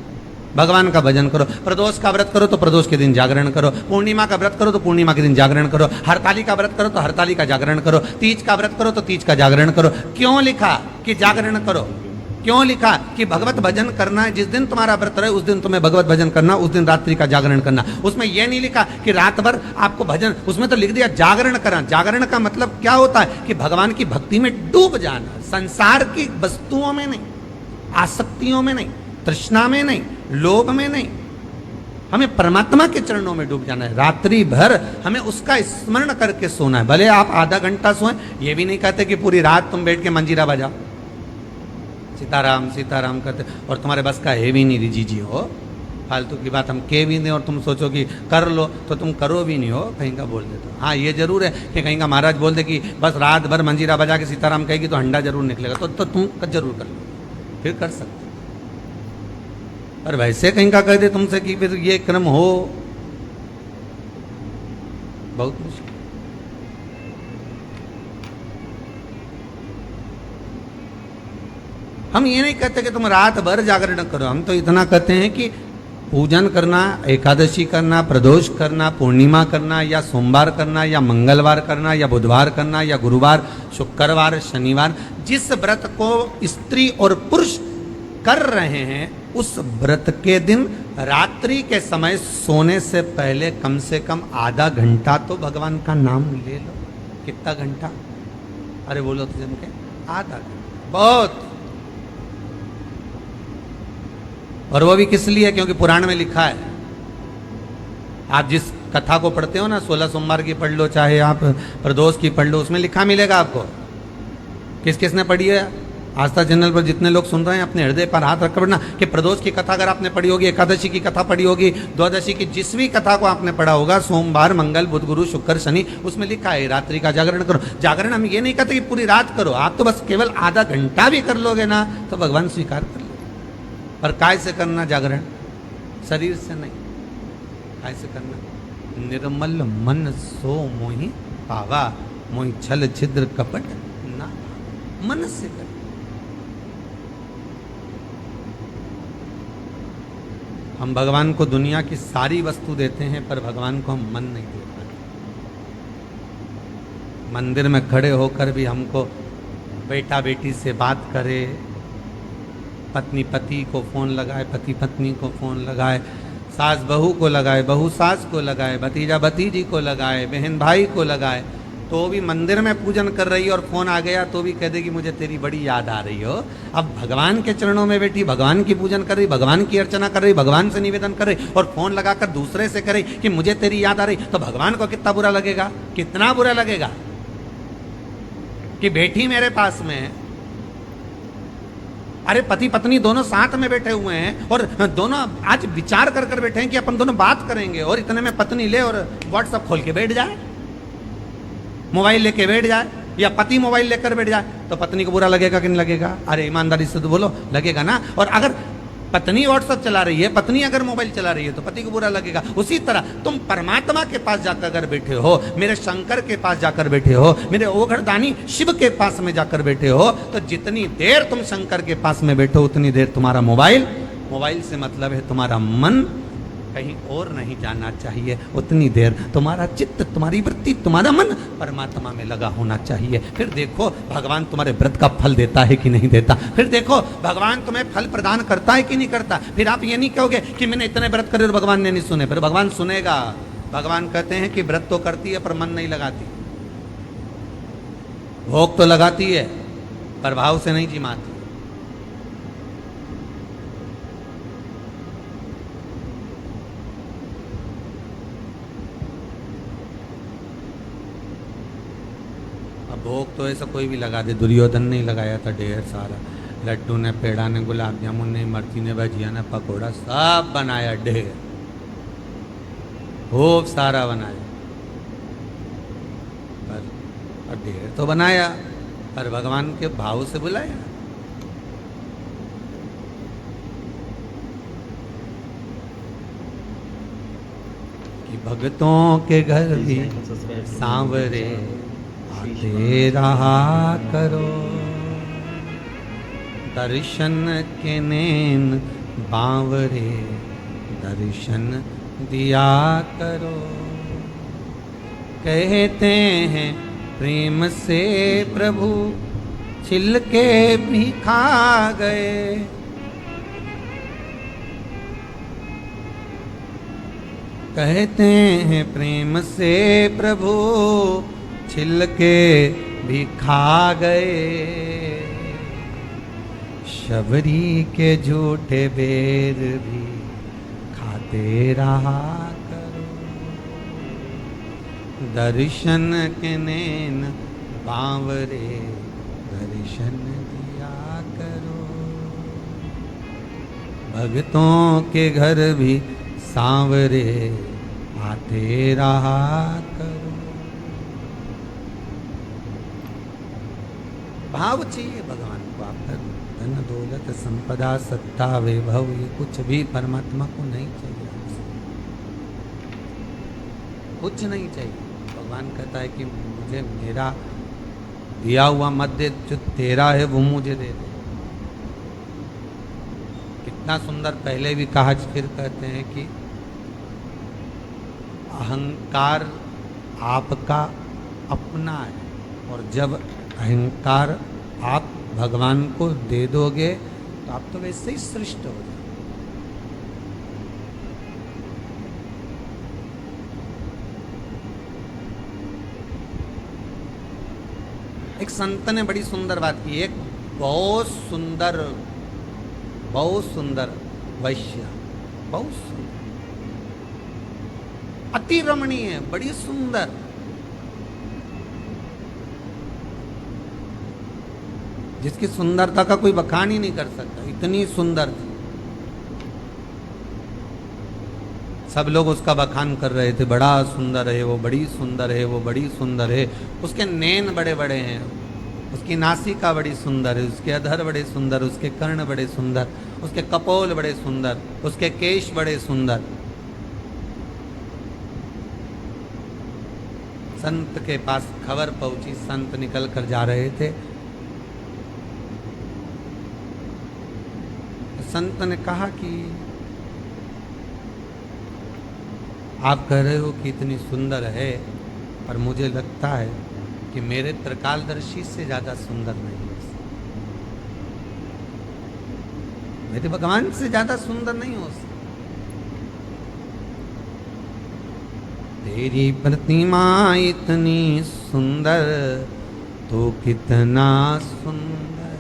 भगवान का भजन करो। प्रदोष का व्रत करो तो प्रदोष के दिन जागरण करो। पूर्णिमा का व्रत करो तो पूर्णिमा के दिन जागरण करो। हरताली का व्रत करो तो हरताली का जागरण करो। तीज का व्रत करो तो तीज का जागरण करो। क्यों लिखा कि जागरण करो? क्यों लिखा कि भगवत भजन करना है, जिस दिन तुम्हारा व्रत रहे उस दिन तुम्हें भगवत भजन करना, उस दिन रात्रि का जागरण करना। उसमें यह नहीं लिखा कि रात भर आपको भजन, उसमें तो लिख दिया जागरण करना। जागरण का मतलब क्या होता है कि भगवान की भक्ति में डूब जाना, संसार की वस्तुओं में नहीं, आसक्तियों में नहीं, तृष्णा में नहीं, लोभ में नहीं, हमें परमात्मा के चरणों में डूब जाना है। रात्रि भर हमें उसका स्मरण करके सोना है। भले आप आधा घंटा सोएं, ये भी नहीं कहते कि पूरी रात तुम बैठ के मंजीरा बजाओ, सीताराम सीताराम करते, और तुम्हारे बस का है भी नहीं रिजी जी हो, फालतू की बात हम कह भी दें और तुम सोचो कि कर लो तो तुम करो भी नहीं हो, कहीं का बोल देते हो। हाँ ये जरूर है कि कहीं का महाराज बोल दे कि बस रात भर मंजीरा बजा के सीताराम कहेगी तो हंडा जरूर निकलेगा, तो तुम जरूर कर लो, फिर कर सकते। और वैसे कहीं का कह दे तुमसे कि फिर ये क्रम हो, बहुत मुश्किल। हम ये नहीं कहते कि तुम रात भर जागरण करो, हम तो इतना कहते हैं कि पूजन करना, एकादशी करना, प्रदोष करना, पूर्णिमा करना, या सोमवार करना, या मंगलवार करना, या बुधवार करना, या गुरुवार, शुक्रवार, शनिवार, जिस व्रत को स्त्री और पुरुष कर रहे हैं उस व्रत के दिन रात्रि के समय सोने से पहले कम से कम आधा घंटा तो भगवान का नाम ले लो। कितना घंटा? अरे बोलो तो जम के आधा घंटा बहुत। और वो भी किस लिए? क्योंकि पुराण में लिखा है। आप जिस कथा को पढ़ते हो ना, 16 सोमवार की पढ़ लो, चाहे आप प्रदोष की पढ़ लो, उसमें लिखा मिलेगा आपको। किस किसने पढ़ी है? आस्था चैनल पर जितने लोग सुन रहे हैं अपने हृदय पर हाथ रखकर पढ़ना कि प्रदोष की कथा अगर आपने पढ़ी होगी, एकादशी की कथा पढ़ी होगी, द्वादशी की जिस भी कथा को आपने पढ़ा होगा, सोमवार, मंगल, बुध, गुरु, शुक्र, शनि, उसमें लिखा है रात्रि का जागरण करो। जागरण हम ये नहीं कहते कि पूरी रात करो, आप तो बस केवल आधा घंटा भी कर लोगे ना तो भगवान स्वीकार कर लो। और काय से करना जागरण? शरीर से नहीं, काय से करना? निर्मल मन सो मोहि पावा, मोहि छल छिद्र कपट ना, मन से कर। हम भगवान को दुनिया की सारी वस्तु देते हैं पर भगवान को हम मन नहीं दे पाते। मंदिर में खड़े होकर भी हमको बेटा बेटी से बात करे, पत्नी पति को फोन लगाए, पति पत्नी को फोन लगाए, सास बहू को लगाए, बहू सास को लगाए, भतीजा भतीजी को लगाए, बहन भाई को लगाए, तो भी मंदिर में पूजन कर रही है और फोन आ गया तो भी कह देगी मुझे तेरी बड़ी याद आ रही हो। अब भगवान के चरणों में बैठी भगवान की पूजन कर रही, भगवान की अर्चना कर रही, भगवान से निवेदन कर रही और फोन लगाकर दूसरे से करे कि मुझे तेरी याद आ रही, तो भगवान को कितना बुरा लगेगा? कितना बुरा लगेगा कि बेटी मेरे पास में है। अरे पति पत्नी दोनों साथ में बैठे हुए हैं और दोनों आज विचार कर कर बैठे हैं कि अपन दोनों बात करेंगे, और इतने में पत्नी ले और व्हाट्सएप खोल के बैठ जाए, मोबाइल लेके बैठ जाए, या पति मोबाइल लेकर बैठ जाए, तो पत्नी को बुरा लगेगा कि नहीं लगेगा? अरे ईमानदारी से तो बोलो, लगेगा ना। और अगर पत्नी व्हाट्सएप चला रही है, पत्नी अगर मोबाइल चला रही है तो पति को बुरा लगेगा। उसी तरह तुम परमात्मा के पास जाकर अगर बैठे हो, मेरे शंकर के पास जाकर बैठे हो, मेरे ओघड़दानी शिव के पास में जाकर बैठे हो, तो जितनी देर तुम शंकर के पास में बैठो उतनी देर तुम्हारा मोबाइल से मतलब है तुम्हारा मन कहीं और नहीं जाना चाहिए, उतनी देर तुम्हारा चित्त, तुम्हारी वृत्ति, तुम्हारा मन परमात्मा में लगा होना चाहिए। फिर देखो भगवान तुम्हारे व्रत का फल देता है कि नहीं देता, फिर देखो भगवान तुम्हें फल प्रदान करता है कि नहीं करता। फिर आप ये नहीं कहोगे कि मैंने इतने व्रत करे और भगवान ने नहीं सुने, फिर भगवान सुनेगा। भगवान कहते हैं कि व्रत तो करती है पर मन नहीं लगाती, भोग तो लगाती है पर भाव से नहीं जिमाती। भोग तो ऐसा कोई भी लगा दे, दुर्योधन ने लगाया था ढेर सारा, लड्डू ने, पेड़ा ने, गुलाब जामुन ने, मर्ची ने, भजिया ने, पकौड़ा, सब बनाया ढेर, खूब सारा बनाया, पर ढेर तो बनाया पर भगवान के भाव से बुलाया। कि भक्तों के घर भी सांवरे आते रहा करो, दर्शन के नैन बांवरे दर्शन दिया करो। कहते हैं प्रेम से प्रभु छिलके भी खा गए। कहते हैं प्रेम से प्रभु छिलके भी खा गए। शबरी के झूठे बेर भी खाते रहा करो। दर्शन के नैन बांवरे दर्शन दिया करो। भक्तों के घर भी सांवरे आते रहा करो। भाव चाहिए भगवान को। आप धन दौलत संपदा सत्ता वैभव ये कुछ भी परमात्मा को नहीं चाहिए। कुछ नहीं चाहिए। भगवान कहता है कि मुझे मेरा दिया हुआ मत दे, जो तेरा है वो मुझे दे दे। कितना सुंदर पहले भी कहा, फिर कहते हैं कि अहंकार आपका अपना है और जब अहंकार आप भगवान को दे दोगे तो आप तो वैसे ही श्रेष्ठ हो जाओगे। एक संत ने बड़ी सुंदर बात की। एक बहुत सुंदर वैश्य, बहुत सुंदर, अति रमणीय, बड़ी सुंदर, जिसकी सुंदरता का कोई बखान ही नहीं कर सकता, इतनी सुंदर थी। सब लोग उसका बखान कर रहे थे, बड़ा सुंदर है वो, बड़ी सुंदर है वो, बड़ी सुंदर है। उसके नैन बड़े बड़े हैं, उसकी नासिका बड़ी सुंदर है, उसके अधर बड़े सुंदर, उसके कर्ण बड़े सुंदर, उसके कपोल बड़े सुंदर, उसके केश बड़े सुंदर। संत के पास खबर पहुंची, संत निकल कर जा रहे थे। संत ने कहा कि आप कह रहे हो कि इतनी सुंदर है, पर मुझे लगता है कि मेरे त्रिकालदर्शी से ज्यादा सुंदर नहीं है, मेरे भगवान से ज्यादा सुंदर नहीं हो सकता। तेरी प्रतिमा इतनी सुंदर तो कितना सुंदर,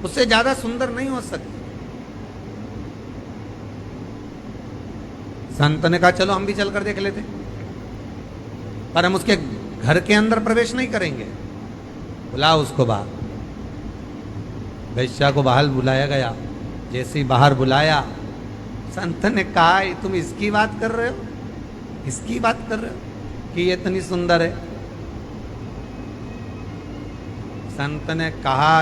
उससे ज्यादा सुंदर नहीं हो सकती। संत ने कहा चलो हम भी चलकर देख लेते, पर हम उसके घर के अंदर प्रवेश नहीं करेंगे, बुलाओ उसको बाहर। वैश्या को बाहर बुलाया गया। जैसे ही बाहर बुलाया, संत ने कहा तुम इसकी बात कर रहे हो, इसकी बात कर रहे हो कि ये इतनी सुंदर है। संत ने कहा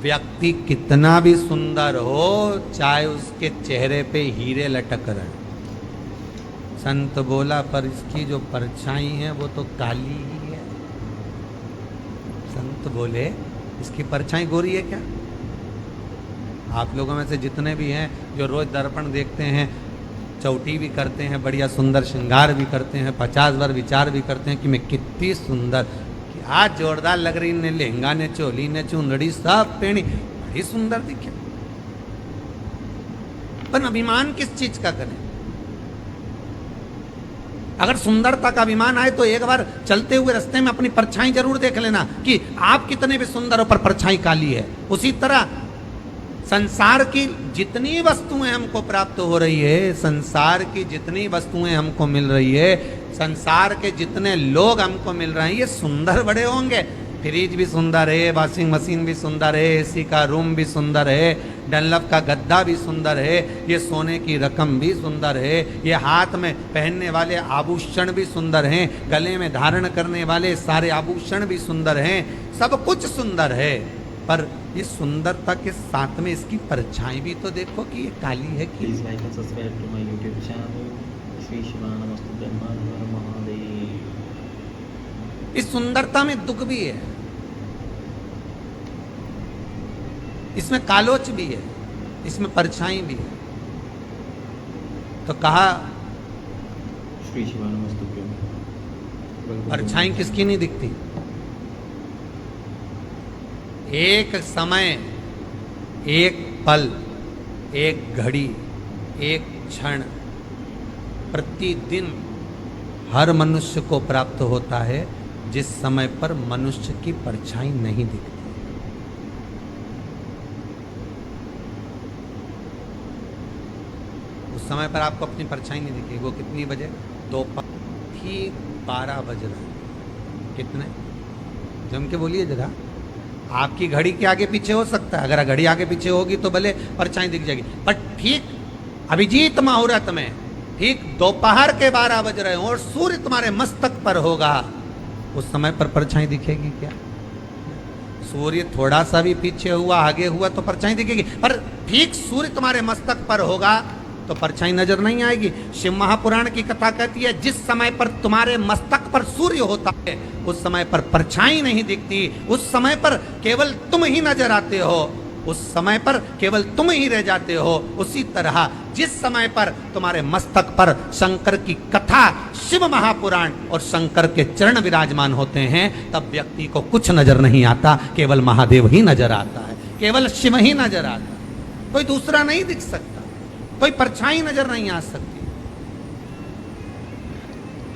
व्यक्ति कितना भी सुंदर हो, चाहे उसके चेहरे पे हीरे लटक रहे। संत बोला पर इसकी जो परछाई है वो तो काली ही है। संत बोले इसकी परछाई गोरी है क्या? आप लोगों में से जितने भी हैं जो रोज दर्पण देखते हैं, चौटी भी करते हैं, बढ़िया सुंदर श्रृंगार भी करते हैं, 50 बार विचार भी करते हैं कि मैं कितनी सुंदर, आज जोरदार लग रही, ने लहंगा ने चोली ने चुनड़ी सब पहनी, बड़ी सुंदर दिखे। पर अभिमान किस चीज का करें? अगर सुंदरता का अभिमान आए तो एक बार चलते हुए रास्ते में अपनी परछाई जरूर देख लेना कि आप कितने भी सुंदर हो पर परछाई काली है। उसी तरह संसार की जितनी वस्तुएं हमको प्राप्त हो रही है, संसार की जितनी वस्तुएं हमको मिल रही है, संसार के जितने लोग हमको मिल रहे हैं, ये सुंदर बड़े होंगे। फ्रिज भी सुंदर है, वॉशिंग मशीन भी सुंदर है, एसी का रूम भी सुंदर है, डनलप का गद्दा भी सुंदर है, ये सोने की रकम भी सुंदर है, ये हाथ में पहनने वाले आभूषण भी सुंदर हैं, गले में धारण करने वाले सारे आभूषण भी सुंदर हैं, सब कुछ सुंदर है। पर ये सुंदरता के साथ में इसकी परछाई भी तो देखो कि ये काली है कि। Please like and subscribe to my YouTube channel. Shri शिवानमस्तुते हर हर महादेव। इस सुंदरता में दुख भी है, इसमें कालोच भी है, इसमें परछाई भी है। तो कहा श्री शिवानमस्तुते। परछाई किसकी नहीं दिखती? एक समय, एक पल, एक घड़ी, एक क्षण प्रतिदिन हर मनुष्य को प्राप्त होता है जिस समय पर मनुष्य की परछाई नहीं दिखती। उस समय पर आपको अपनी परछाई नहीं दिखेगी। वो कितनी बजे? दोपहर ठीक 12 बज रहे हैं। कितने? जम के बोलिए जरा। आपकी घड़ी के आगे पीछे हो सकता है, अगर घड़ी आगे पीछे होगी तो भले परछाई दिख जाएगी, पर ठीक अभिजीत मुहूर्त में ठीक दोपहर के 12 बज रहे हो और सूर्य तुम्हारे मस्तक पर होगा, उस समय पर परछाई दिखेगी क्या? सूर्य थोड़ा सा भी पीछे हुआ, आगे हुआ तो परछाई दिखेगी, पर ठीक सूर्य तुम्हारे मस्तक पर होगा तो परछाई नजर नहीं आएगी। शिव महापुराण की कथा कहती है जिस समय पर तुम्हारे मस्तक पर सूर्य होता है उस समय पर परछाई नहीं दिखती, उस समय पर केवल तुम ही नजर आते हो, उस समय पर केवल तुम ही रह जाते हो। उसी तरह जिस समय पर तुम्हारे मस्तक पर शंकर की कथा, शिव महापुराण और शंकर के चरण विराजमान होते हैं, तब व्यक्ति को कुछ नजर नहीं आता, केवल महादेव ही नजर आता है, केवल शिव ही नजर आता है, कोई दूसरा नहीं दिख सकता, कोई परछाई नजर नहीं आ सकती।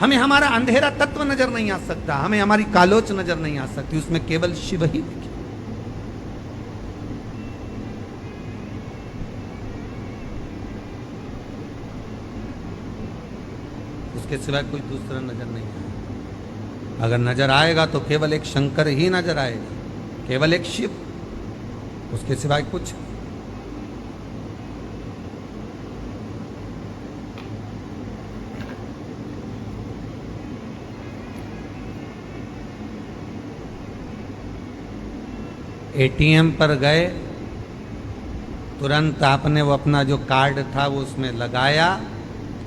हमें हमारा अंधेरा तत्व नजर नहीं आ सकता, हमें हमारी कालोच नजर नहीं आ सकती, उसमें केवल शिव ही दिखे। उसके सिवाय कोई दूसरा नजर नहीं आएगा। अगर नजर आएगा तो केवल एक शंकर ही नजर आएगा, केवल एक शिव, उसके सिवाय कुछ। एटीएम पर गए, तुरंत आपने वो अपना जो कार्ड था वो उसमें लगाया,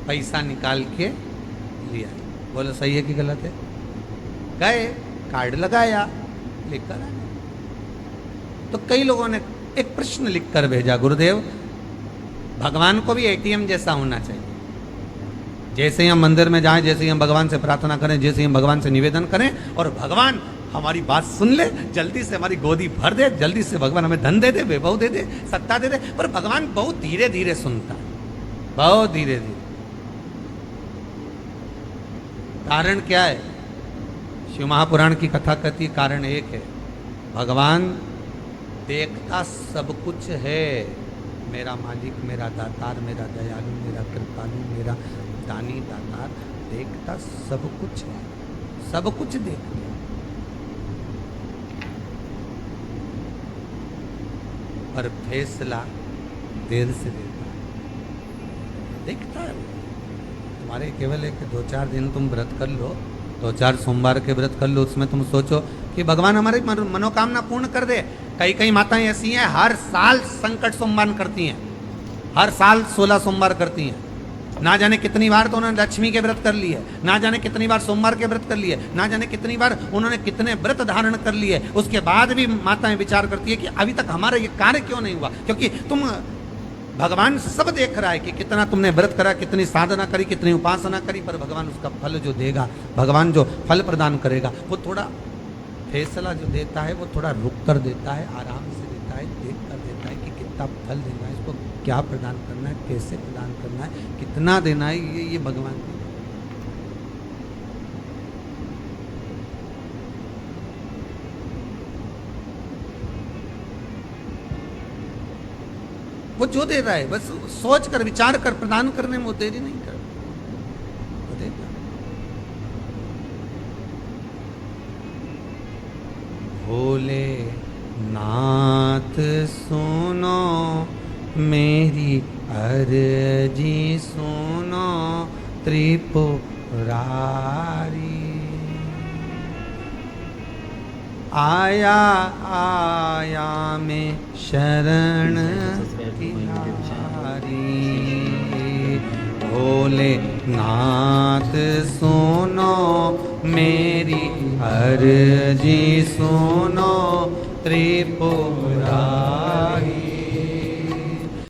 पैसा निकाल के लिया। बोलो सही है कि गलत है? गए, कार्ड लगाया, लेकर आए। तो कई लोगों ने एक प्रश्न लिखकर भेजा, गुरुदेव भगवान को भी एटीएम जैसा होना चाहिए। जैसे ही हम मंदिर में जाएं, जैसे ही हम भगवान से प्रार्थना करें, जैसे ही हम भगवान से निवेदन करें और भगवान हमारी बात सुन ले, जल्दी से हमारी गोदी भर दे, जल्दी से भगवान हमें धन दे दे, वैभव दे दे, सत्ता दे दे। पर भगवान बहुत धीरे धीरे सुनता है, बहुत धीरे धीरे। कारण क्या है? शिव महापुराण की कथा कहती है कारण एक है, भगवान देखता सब कुछ है। मेरा मालिक, मेरा दातार, मेरा दयालु, मेरा कृपालु, मेरा दानी दातार देखता सब कुछ है, सब कुछ देखता है। पर फैसला देर से देता है, देखता है। तुम्हारे केवल एक 2-4 दिन तुम व्रत कर लो, 2-4 सोमवार के व्रत कर लो, उसमें तुम सोचो कि भगवान हमारी मनोकामना पूर्ण कर दे। कई कई माताएं ऐसी हैं हर साल संकट सोमवार करती हैं, हर साल 16 सोमवार करती हैं। ना जाने कितनी बार तो उन्होंने लक्ष्मी के व्रत कर लिए, ना जाने कितनी बार सोमवार के व्रत कर लिए, ना जाने कितनी बार उन्होंने कितने व्रत धारण कर लिए। उसके बाद भी माताएं विचार करती है कि अभी तक हमारा ये कार्य क्यों नहीं हुआ, क्योंकि तुम भगवान सब देख रहा है कि कितना तुमने व्रत करा, कितनी साधना करी, कितनी उपासना करी, पर भगवान उसका फल जो देगा, भगवान जो फल प्रदान करेगा, वो थोड़ा फैसला जो देता है वो थोड़ा रुक कर देता है, आराम से देता है, देख कर देता है कि कितना फल देना है, इसको क्या प्रदान करना है, कैसे प्रदान करना है, कितना देना है, ये भगवान की। वो जो दे रहा है बस सोच कर विचार कर प्रदान करने में वो देरी नहीं कर, वो देगा। भोले नाथ सुनो मेरी अर्जी सुनो त्रिपुरारी, आया आया में शरण तिहारी। भोले नाथ सुनो मेरी अर्जी सुनो त्रिपुरारी,